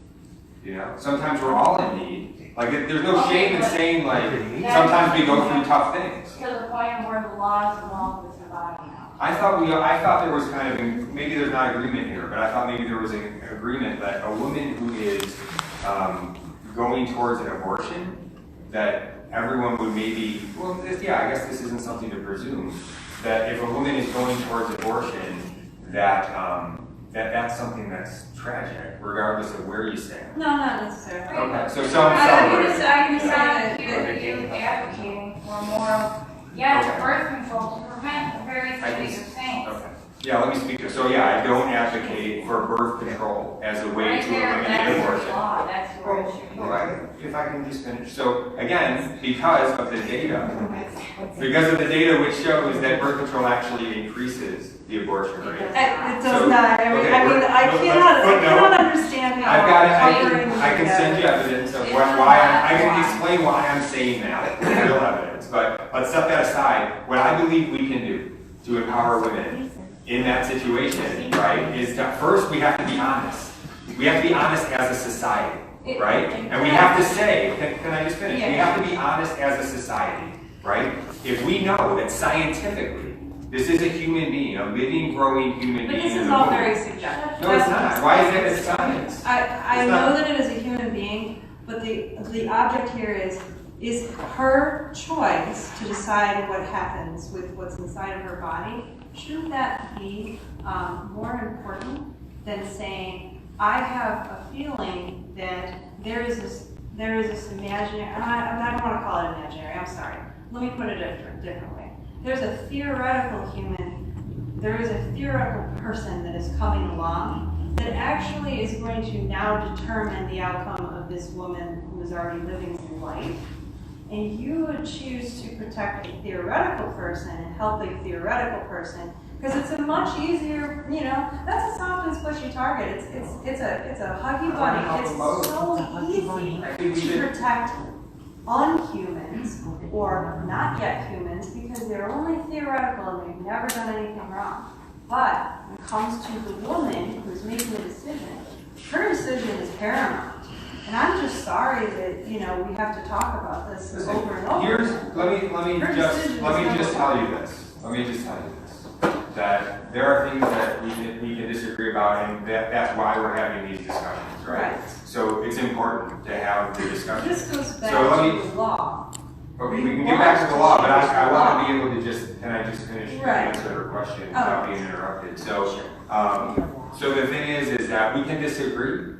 Sometimes we're all in need. Like, there's no shame in saying, like, sometimes we go through tough things. To the point where the laws involved with your body now. I thought there was kind of, maybe there's not agreement here, but I thought maybe there was an agreement that a woman who is going towards an abortion, that everyone would maybe, I guess this isn't something to presume, that if a woman is going towards abortion, that's something that's tragic, regardless of where you stand. No, not necessarily. Okay, so I'm not hear you advocating for more of, birth control to prevent the very thing that you're saying. Okay. Yeah, let me speak to it. So I don't advocate for birth control as a way to eliminate abortion. That's your issue. If I can just finish. So again, because of the data which shows that birth control actually increases the abortion rate. It does not. I cannot understand how. I can send you evidence of why I can explain why I'm saying that, real evidence. But let's set that aside. What I believe we can do to empower women in that situation, right, is that first we have to be honest. We have to be honest as a society, right? And we have to say, can I just finish? We have to be honest as a society, right? If we know that scientifically, this is a human being, a living, growing human being. But this is all very subjective. No, it's not. Why is it a science? I know that it is a human being, but the object here is her choice to decide what happens with what's inside of her body. Shouldn't that be more important than saying, I have a feeling that there is this imaginary, I don't want to call it imaginary, I'm sorry. Let me put it a different way. There is a theoretical person that is coming along that actually is going to now determine the outcome of this woman who is already living her life. And you would choose to protect a theoretical person and help a theoretical person because it's a much easier, that's a soft and squishy target. It's a huggy bunny. It's so easy to protect unhumans or not yet humans because they're only theoretical and they've never done anything wrong. But when it comes to the woman who's making a decision, her decision is paramount. And I'm just sorry that, we have to talk about this over and over. Let me just tell you this. That there are things that we can disagree about, and that's why we're having these discussions, right? So it's important to have the discussion. This goes back to the law. Okay, we can get back to the law, but I want to be able to can I just finish and answer her question without being interrupted? So, so the thing is that we can disagree.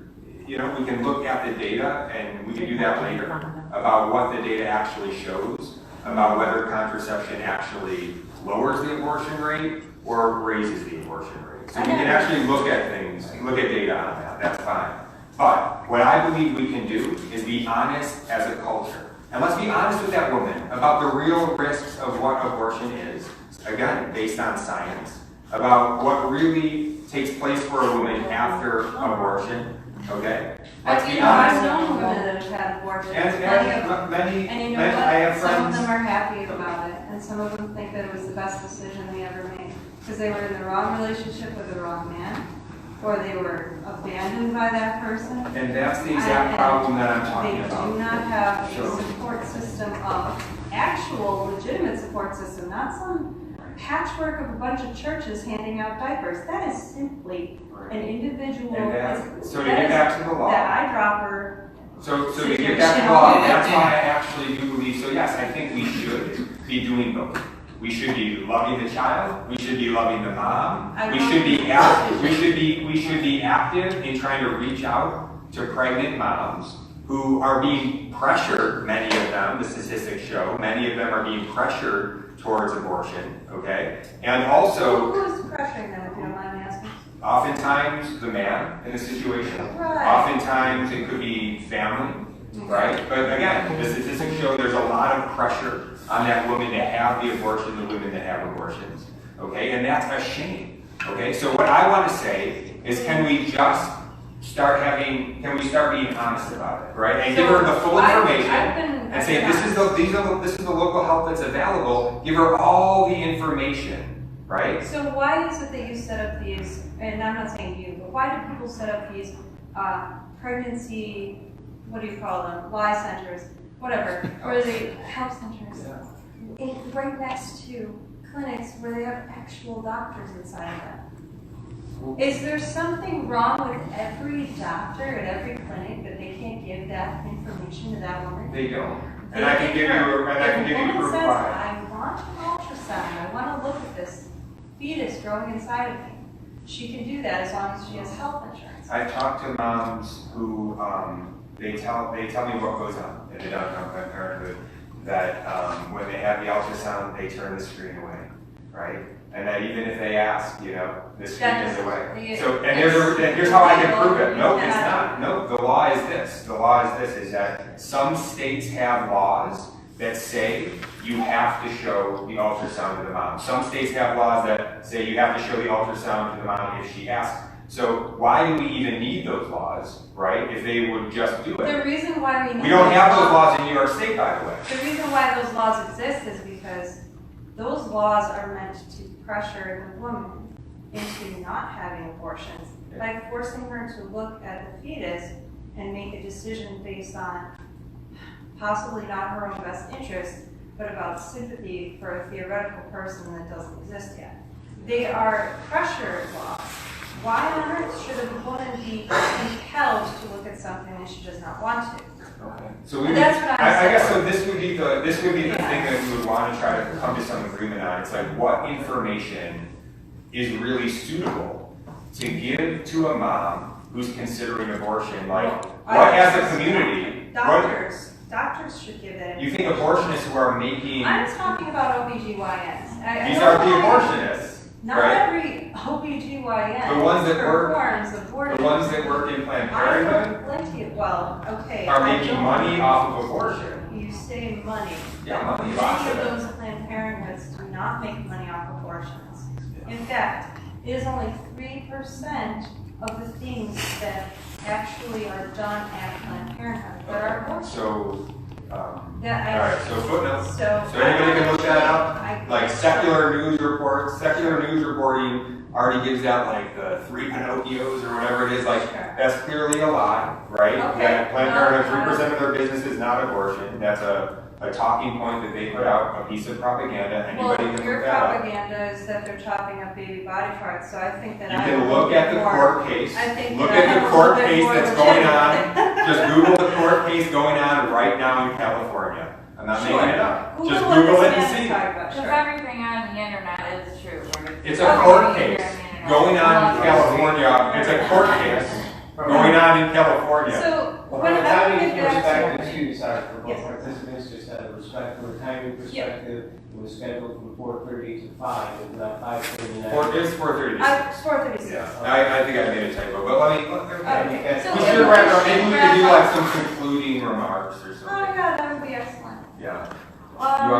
We can look at the data, and we can do that later, about what the data actually shows, about whether contraception actually lowers the abortion rate or raises the abortion rate. So we can actually look at data on that, that's fine. But what I believe we can do is be honest as a culture. And let's be honest with that woman about the real risks of what abortion is, again, based on science, about what really takes place for a woman after abortion, okay? Let's be I've honest. known women that have had abortions. And many, And you know what? I have Some of friends. them are happy about it, and some of them think that it was the best decision they ever made. Because they were in the wrong relationship with the wrong man, or they were abandoned by that person. And that's the exact problem that I'm talking They about. do not have a support system of actual legitimate support system, not some patchwork of a bunch of churches handing out diapers. That is simply an individual. So to get back to the law. That eyedropper. So to get back to the law, that's why I actually do believe, so yes, I think we should be doing both. We should be loving the child, we should be loving the mom, we should be active in trying to reach out to pregnant moms who are being pressured, many of them, the statistics show, many of them are being pressured towards abortion, okay? And also, Who is pressuring them, if you don't mind me asking? oftentimes the man in the situation, Right. oftentimes it could be family, right? But again, the statistics show there's a lot of pressure on that woman to have the abortion, the women that have abortions, okay? And that's a shame, okay? So what I want to say is, can we start being honest about it, right? And give her the full information and say, this is the local help that's available. Give her all the information, right? So why is it that you set up these, and I'm not saying you, but why do people set up these pregnancy, what do you call them, lie centers, whatever, or the health centers, right next to clinics where they have actual doctors inside of them? Is there something wrong with every doctor at every clinic that they can't give that information to that woman? They don't. And I can give you proof says, why. I want an ultrasound, I want to look at this fetus growing inside of me. She can do that as long as she has health insurance. I've talked to moms who they tell me what goes on in the downtown Planned Parenthood, that when they have the ultrasound, they turn the screen away, right? And that even if they ask, the screen is away. So, and here's how I can prove it. No, it's not. No, the law is this. The law is that some states have laws that say you have to show the ultrasound to the mom. Some states have laws that say you have to show the ultrasound to the mom if she asks. So why do we even need those laws, right? If they would just do it. The reason why We don't have those laws in New York State, by the way. The reason why those laws exist is because those laws are meant to pressure the woman into not having abortions by forcing her to look at the fetus and make a decision based on possibly not her own best interest, but about sympathy for a theoretical person that doesn't exist yet. They are pressure laws. Why on earth should a woman be compelled to look at something that she does not want to? Okay. So That's what I guess so. This would be the thing that we would want to try to come to some agreement on. It's like, what information is really suitable to give to a mom who's considering abortion? Like, what as a community? Doctors should give that. You think abortionists who are making? I'm talking about OBGYNs. These are the abortionists. Not right? every OBGYN. The ones that work in Planned Parenthood are making money off of abortion. You say money. Yeah, money. Lots Many of of it. those Planned Parenthoods do not make money off abortions. In fact, it is only 3% of the things that actually are done at Planned Parenthood that are abortions. So, Yeah, all right. So footnotes. So Anybody can look that up. Like secular news reports, secular news reporting already gives out like the 3 Pinocchios or whatever it is. Like that's clearly a lie, right? Okay. That Planned Parenthood, 3% of their business is not abortion. That's a talking point that they put out, a piece of propaganda. Anybody can your look that up. propaganda is that they're chopping up baby body parts, so I think that You can look at the court case. I think Look that at I'm the a court little bit case more that's going legitimate. on. Just Google the court case going on right now in California. I'm not making it up. Just Google it and see. Because everything on the internet is true. It's a court case going on in California. It's a court case going on in California. So, Well, when from a I timing get back perspective, too, sorry, for both Yes. participants, just out of respect for a timing perspective, it was scheduled from 4:30 to 5, and not 5:39. It's 4:30. It's 4:36. Yeah, I think I made a typo, but let me. Okay. So We should wrap up. Maybe we could do like some concluding remarks or something. Oh my God, that would be excellent.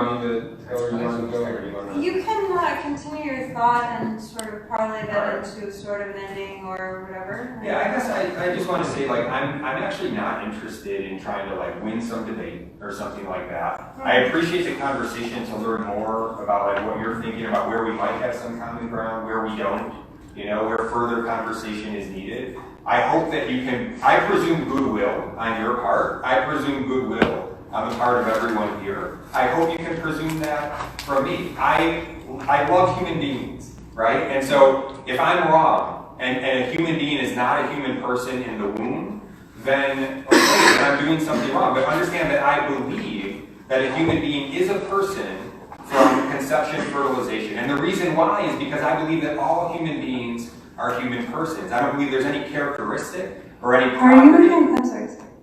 want me to tell her you want to go, or do you want to? You can continue your thought and sort of parlay that into sort of an ending or whatever. Yeah, I guess I just want to say, like, I'm actually not interested in trying to, like, win some debate or something like that. I appreciate the conversation to learn more about, like, what you're thinking about, where we might have some common ground, where we don't, you know, where further conversation is needed. I hope that you can, I presume goodwill on your part. I presume goodwill on the part of everyone here. I hope you can presume that from me. I love human beings, right? And so if I'm wrong, and a human being is not a human person in the womb, then okay, then I'm doing something wrong. But understand that I believe that a human being is a person from conception, fertilization. And the reason why is because I believe that all human beings are human persons. I don't believe there's any characteristic or any property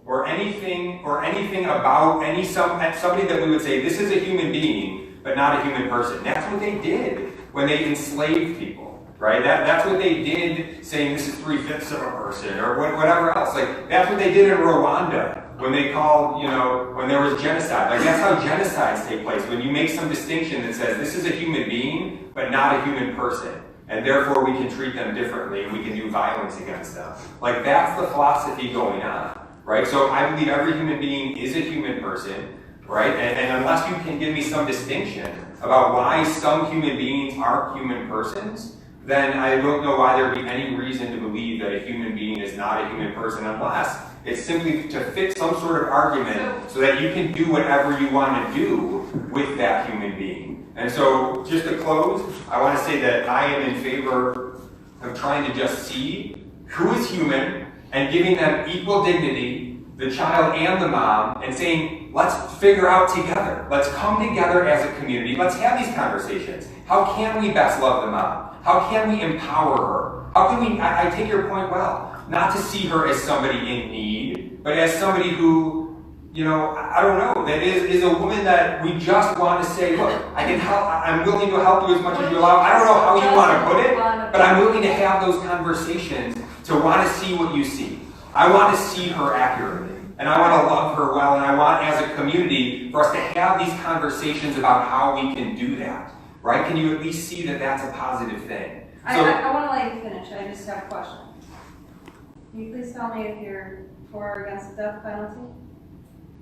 or anything about somebody that we would say this is a human being but not a human person. That's what they did when they enslaved people, right? That's what they did, saying this is 3/5 of a person or whatever else. Like that's what they did in Rwanda when they called, you know, when there was genocide. Like that's how genocides take place. When you make some distinction that says this is a human being but not a human person. And therefore we can treat them differently and we can do violence against them. Like that's the philosophy going on, right? So I believe every human being is a human person, right? And unless you can give me some distinction about why some human beings aren't human persons, then I don't know why there'd be any reason to believe that a human being is not a human person unless it's simply to fit some sort of argument so that you can do whatever you want to do with that human being. And so, just to close, I want to say that I am in favor of trying to just see who is human and giving them equal dignity, the child and the mom, and saying, let's figure out together. Let's come together as a community. Let's have these conversations. How can we best love the mom? How can we empower her? How can we, I take your point well, not to see her as somebody in need, but as somebody who, you know, I don't know, that is a woman that we just want to say, look, I can help, I'm willing to help you as much as you allow. I don't know how you want to put it, but I'm willing to have those conversations to want to see what you see. I want to see her accurately, and I want to love her well, and I want, as a community, for us to have these conversations about how we can do that, right? Can you at least see that that's a positive thing? I want to let you finish. I just have a question. Can you please tell me if you're for or against the death penalty?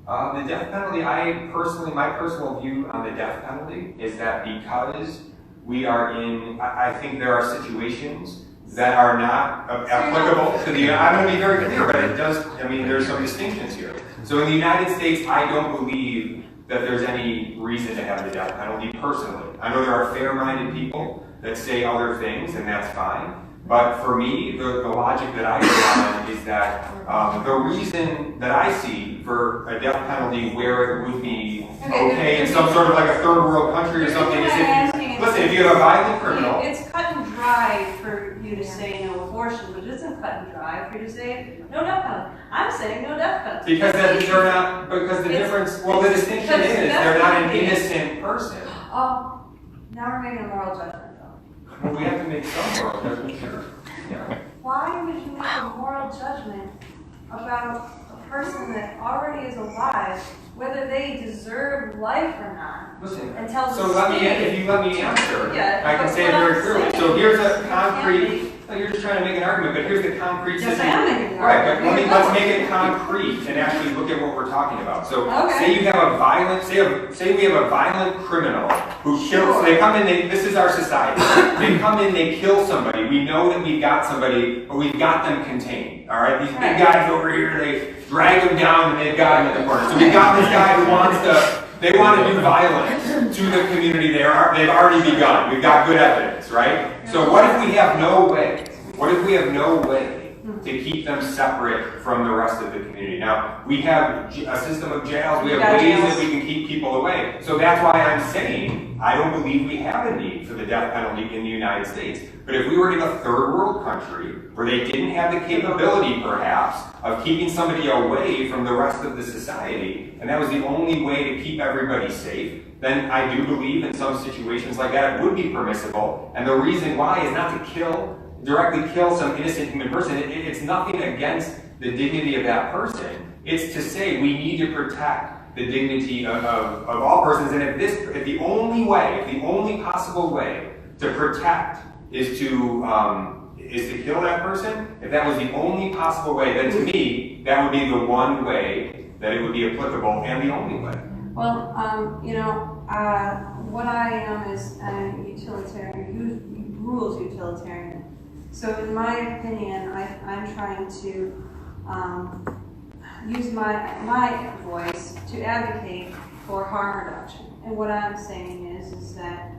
The death penalty, my personal view on the death penalty is that because we are in, I think there are situations that are not applicable to the, I'm going to be very clear, but it does, I mean, there's some distinctions here. So in the United States, I don't believe that there's any reason to have the death penalty personally. I know there are fair-minded people that say other things, and that's fine. But for me, the logic that I go on is that the reason that I see for a death penalty where it would be okay in some sort of like a third world country or something is if you have a violent criminal. It's cut and dry for you to say no abortion, but it isn't cut and dry for you to say no death penalty. I'm saying no death penalty. Because they're not, because the difference, well, the distinction is they're not an innocent person. Oh, now we're making a moral judgment. Well, we have to make some moral judgment, sure. Yeah. Why would you make a moral judgment about a person that already is alive, whether they deserve life or not? Listen, Until so if you let me answer, I can say it very clearly. So here's a concrete, you're just trying to make an argument, but here's the concrete Yes, I am making an Right, argument. but let's make it concrete and actually look at what we're talking about. So say you have a violent, say we have a violent criminal who kills, so they come in, this is our society. They come in, they kill somebody. We know that we've got somebody, but we've got them contained. All right, these big guys over here, they drag them down and they've got him in the corner. So we've got this guy who they want to do violence to the community. They've already begun. We've got good evidence, right? So what if we have no way? What if we have no way to keep them separate from the rest of the community? Now, we have a system of jails. We have ways that we can keep people away. So that's why I'm saying I don't believe we have a need for the death penalty in the United States. But if we were in a third world country where they didn't have the capability, perhaps, of keeping somebody away from the rest of the society, and that was the only way to keep everybody safe, then I do believe in some situations like that it would be permissible. And the reason why is not to directly kill some innocent human person. It's nothing against the dignity of that person. It's to say we need to protect the dignity of all persons. And if the only possible way to protect is to kill that person, if that was the only possible way, then to me, that would be the one way that it would be applicable and the only way. Well, what I am is a utilitarian, rules utilitarian. So in my opinion, I'm trying to use my voice to advocate for harm reduction. And what I'm saying is that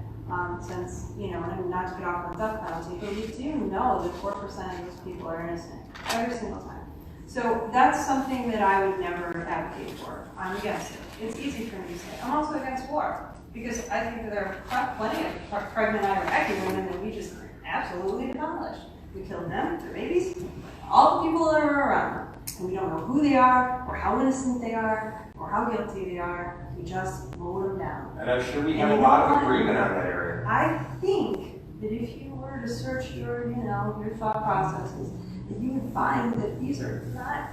since, and not to get off on the death penalty, but we do know that 4% of those people are innocent every single time. So that's something that I would never advocate for. I'm against it. It's easy for me to say. I'm also against war because I think that there are plenty of pregnant Iraqi women that we just absolutely demolished. We killed them, their babies, all the people that are around them. And we don't know who they are, or how innocent they are, or how guilty they are. We just mowed them down. And I'm sure we have a lot of agreement on that area. I think that if you were to search your your thought processes, that you would find that these are not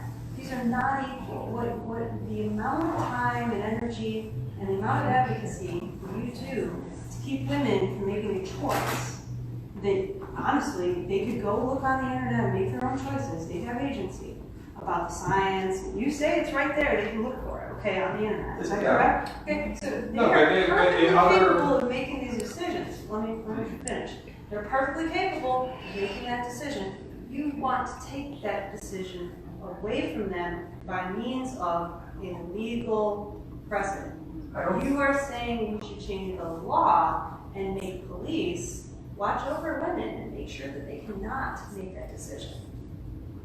equal. What the amount of time and energy and the amount of advocacy you do to keep women from making a choice that honestly they could go look on the internet and make their own choices. They have agency about the science. You say it's right there. They can look for it. Okay, on the internet. Is that correct? Okay, so they are perfectly capable of making these decisions. Let me finish. They're perfectly capable of making that decision. You want to take that decision away from them by means of a legal precedent. You are saying we should change the law and make police watch over women and make sure that they cannot make that decision.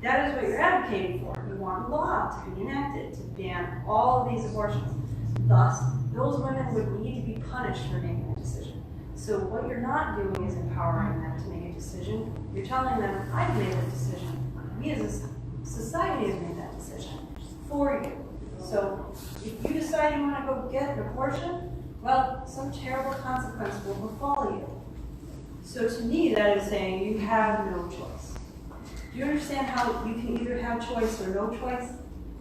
That is what you're advocating for. You want law to be enacted to ban all of these abortions. Thus, those women would need to be punished for making that decision. So what you're not doing is empowering them to make a decision. You're telling them, I've made that decision. We as a society have made that decision for you. So if you decide you want to go get an abortion, well, some terrible consequence will befall you. So to me, that is saying you have no choice. Do you understand how you can either have choice or no choice?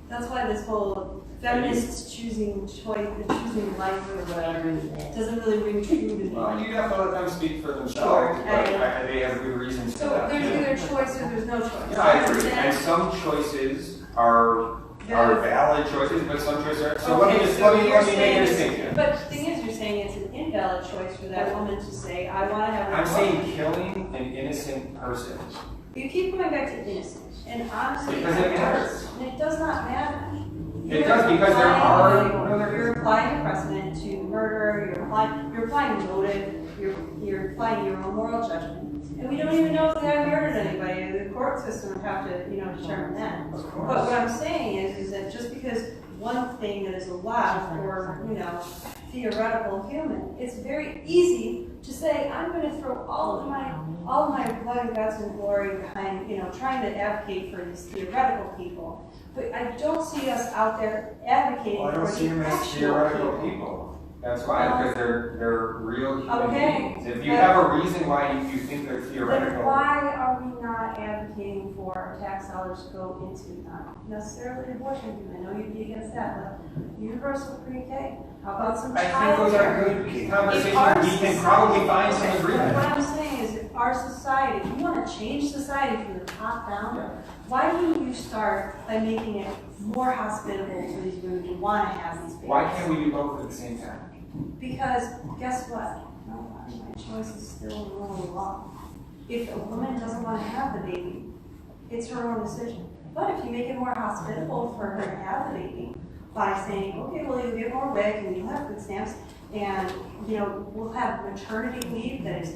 That's why this whole feminists choosing life or whatever doesn't really ring true to me. Well, you have to let them speak for themselves. But they have good reasons for So that. there's either choice or there's no choice. Yeah, I agree. And some choices are valid choices, but some choices are. So let me make a distinction. But the thing is, you're saying it's an invalid choice for that woman to say, I want to have an abortion. I'm saying killing an innocent person. You keep going back to innocent, and honestly, Because it matters. And it does not matter. It does because there are. You're applying a precedent to murder. You're applying motive. You're applying your own moral judgment, and we don't even know if they have murdered anybody. The court system would have to, determine that. But what I'm saying is that just because one thing that is allowed for, theoretical human, it's very easy to say, I'm going to throw all of my blood and guts and glory behind, trying to advocate for these theoretical people. But I don't see us out there advocating for the actual people. I don't see them as theoretical people. That's why, because they're real human beings. If you have a reason why you think they're theoretical. Then why are we not advocating for tax dollars to go into not necessarily abortion? I know you'd be against that, but universal pre-K. How about some I think those are good conversations. We can probably find some agreement. What I'm saying is, if our society, if you want to change society from the top down, why wouldn't you start by making it more hospitable for these women to want to have these babies? Why can't we do both at the same time? Because guess what? No, my choice is still really long. If a woman doesn't want to have the baby, it's her own decision. But if you make it more hospitable for her to have the baby by saying, okay, well, you get more WIC and you'll have food stamps, and we'll have maternity leave that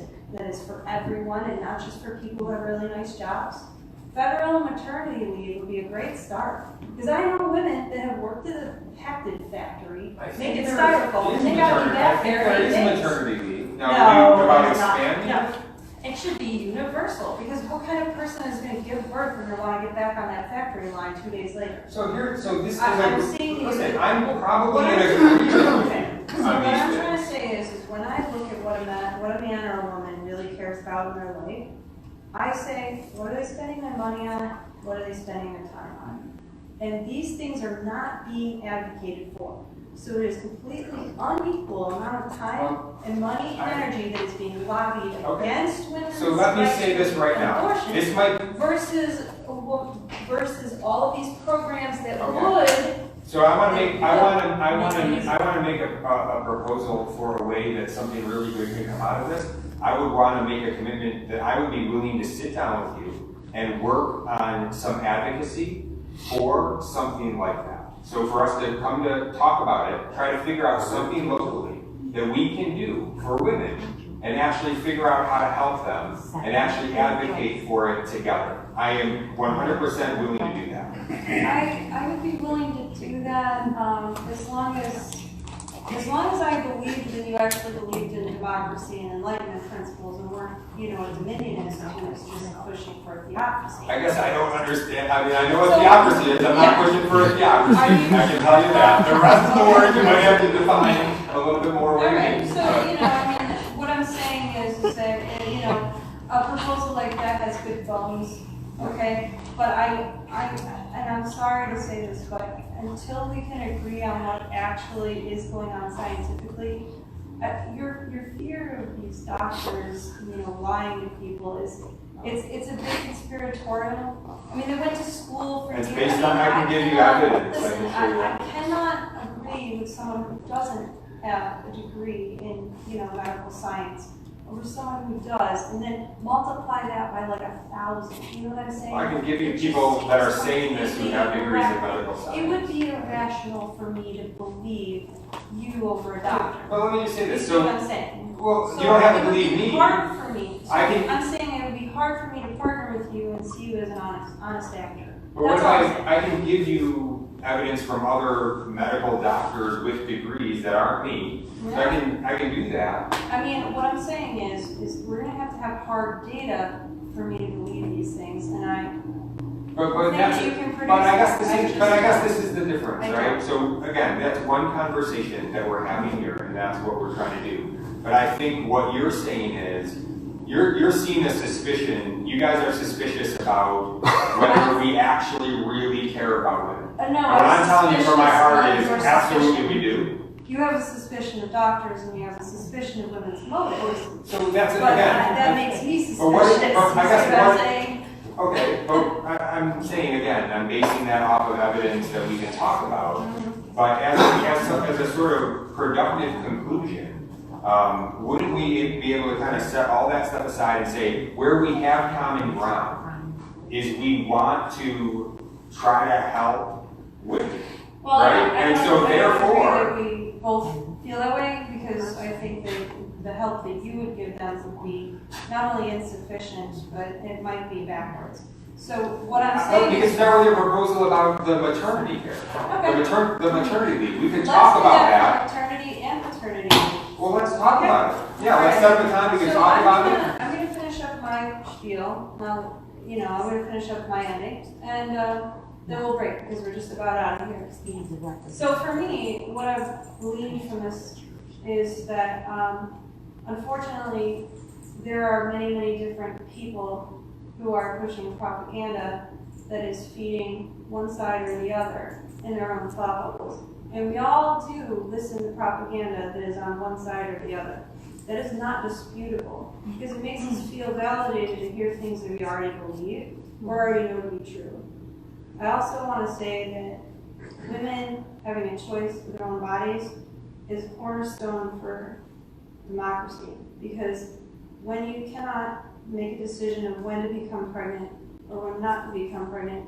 is for everyone and not just for people who have really nice jobs. Federal maternity leave would be a great start. Because I know women that have worked at a pacted factory, making styrofoam, and they got to be back there in 8 days. There is maternity leave. Now, about expanding? No, it should be universal, because what kind of person is going to give birth and they want to get back on that factory line 2 days later? So this is I'm saying listen, I'm probably going to agree with you. So what I'm trying to say is when I look at what a man or a woman really cares about in their life, I say, what are they spending their money on? What are they spending their time on? And these things are not being advocated for. So it is completely unequal amount of time and money and energy that is being lobbied against women's So let me say this right now. abortion This might. versus all of these programs that would. So I want to make a proposal for a way that something really good can come out of this. I would want to make a commitment that I would be willing to sit down with you and work on some advocacy for something like that. So for us to come to talk about it, try to figure out something locally that we can do for women and actually figure out how to help them and actually advocate for it together. I am 100% willing to do that. I would be willing to do that as long as I believed that you actually believed in democracy and enlightenment principles and weren't, a dominionist who was just pushing for theocracy. I guess I don't understand. I mean, I know what theocracy is. I'm not pushing for a theocracy. I can tell you that. The rest of the words you might have to define a little bit more. Alright, so, what I'm saying is that, a proposal like that has good bones, okay? But I'm sorry to say this, but until we can agree on what actually is going on scientifically, your fear of these doctors, lying to people it's a bit conspiratorial. I mean, they went to school for years. It's based on I can give you evidence. Listen, I cannot agree with someone who doesn't have a degree in, medical science over someone who does, and then multiply that by like 1,000. You know what I'm saying? I can give you people that are saying this who have degrees in medical science. It would be irrational for me to believe you over a doctor. Well, let me just say this. You see what I'm saying? Well, So you don't have to believe me. It would be hard for me. I'm saying it would be hard for me to partner with you and see you as an honest actor. But what if I can give you evidence from other medical doctors with degrees that aren't me? Yeah. So I can do that. I mean, what I'm saying is we're going to have hard data for me to believe these things, and But I guess this is the difference, right? So again, that's one conversation that we're having here, and that's what we're trying to do. But I think what you're saying is you're seeing a suspicion. You guys are suspicious about whether we actually really care about women. No, and what I'm telling you from my heart is absolutely we do. You have a suspicion of doctors, and you have a suspicion of women's motives. So that's it But again. that makes me suspicious. But what I'm saying? Okay, but I'm saying again, I'm basing that off of evidence that we can talk about. But as a sort of productive conclusion, wouldn't we be able to kind of set all that stuff aside and say where we have common ground is we want to try to help women, Well, right? I And so therefore, we both feel that way because I think that the help that you would give them would be not only insufficient, but it might be backwards. So what I'm saying you can start with your proposal about the maternity care, Okay. the maternity leave. We can talk about that. Maternity and paternity leave. Well, let's talk about it. Yeah, let's set up a time we can So talk about it. I'm gonna finish up my spiel. Now, I'm gonna finish up my ending, and then we'll break because we're just about out of here. So for me, what I've gleaned from this is that unfortunately there are many, many different people who are pushing propaganda that is feeding one side or the other in their own thought bubbles. And we all do listen to propaganda that is on one side or the other. That is not disputable because it makes us feel validated to hear things that we already believe or already know to be true. I also want to say that women having a choice with their own bodies is a cornerstone for democracy because when you cannot make a decision of when to become pregnant or when not to become pregnant,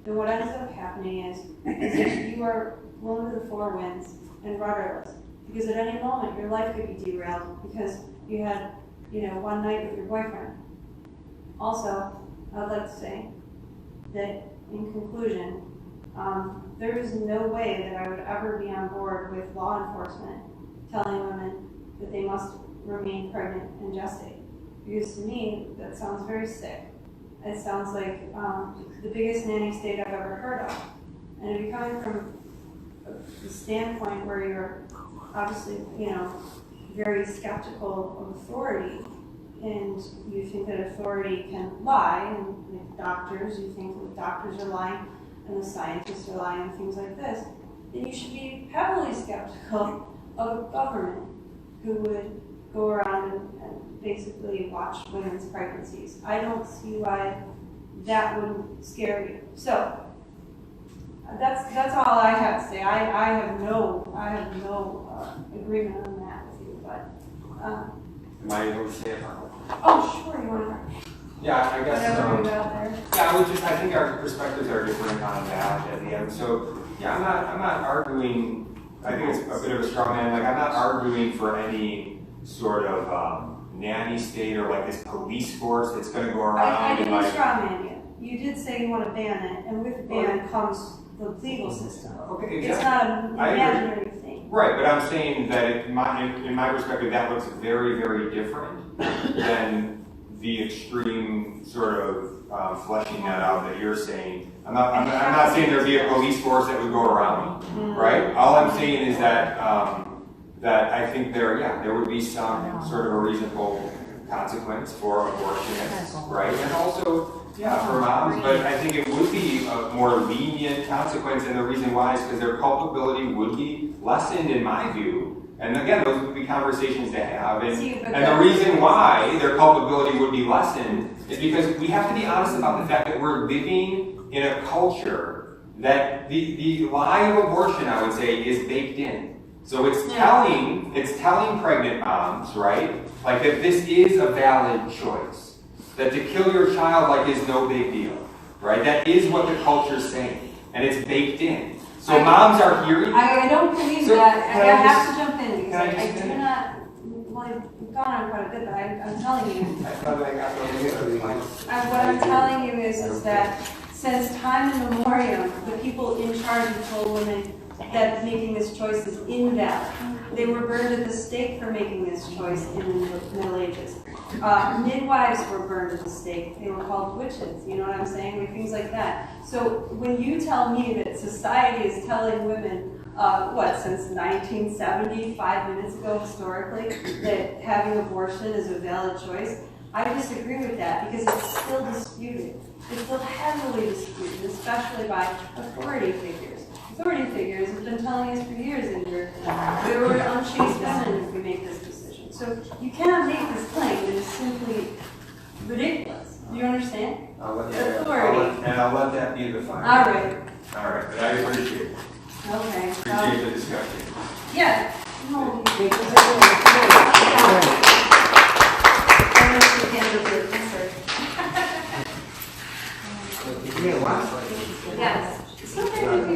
then what ends up happening is that you are blown to the four winds and rudderless. Because at any moment your life could be derailed because you had, one night with your boyfriend. Also, I'd like to say that in conclusion, there is no way that I would ever be on board with law enforcement telling women that they must remain pregnant and gestate. Because to me, that sounds very sick. It sounds like the biggest nanny state I've ever heard of. And it'd be coming from the standpoint where you're obviously, very skeptical of authority, and you think that authority can lie, and you think that doctors are lying, and the scientists are lying, and things like this. then you should be heavily skeptical of a government who would go around and basically watch women's pregnancies. I don't see why that wouldn't scare you. So that's all I have to say. I have no agreement on that with you, but Am I able to say it? oh sure, you want to Yeah, I guess. whatever you got there. Yeah, I think our perspectives are different on that at the end. So, yeah, I'm not arguing, I think it's a bit of a straw man, like I'm not arguing for any sort of nanny state or like this police force that's gonna go around I and didn't like. straw man you. You did say you want to ban it, and with ban comes the legal system. Okay, It's exactly. not an I agree. imaginary thing. Right, but I'm saying that in my perspective, that looks very, very different than the extreme sort of fleshing that out that you're saying. I'm not saying there'd be a police force that would go around, right? All I'm saying is that that I think there would be some sort of a reasonable consequence for abortionists, right? And also, for moms, but I think it would be a more lenient consequence, and the reason why is because their culpability would be lessened, in my view. And again, those would be conversations to have. And the reason why their culpability would be lessened is because we have to be honest about the fact that we're living in a culture that the lie of abortion, I would say, is baked in. So it's telling pregnant moms, right, like that this is a valid choice. That to kill your child like is no big deal, right? That is what the culture's saying, and it's baked in. So moms are hearing. I don't believe So, that. can I I have just- to jump in because can I I just do finish? not. Well, we've gone on quite a bit, but I'm telling you. I thought I got the What I'm telling you is that since time immemorial, the people in charge have told women that making this choice is invalid. They were burned at the stake for making this choice in the Middle Ages. Midwives were burned at the stake. They were called witches. You know what I'm saying? Like things like that. So when you tell me that society is telling women, since 1970, 5 minutes ago historically, that having abortion is a valid choice, I disagree with that because it's still disputed. It's still heavily disputed, especially by authority figures. Authority figures have been telling us for years that we were unchaste women if we make this decision. So you cannot make this claim that is simply ridiculous. Do you understand? Authority. And I'll let that be the final. All right. All right, but I appreciate it. Okay. Appreciate the discussion. Yeah. No. Yes. It's okay if you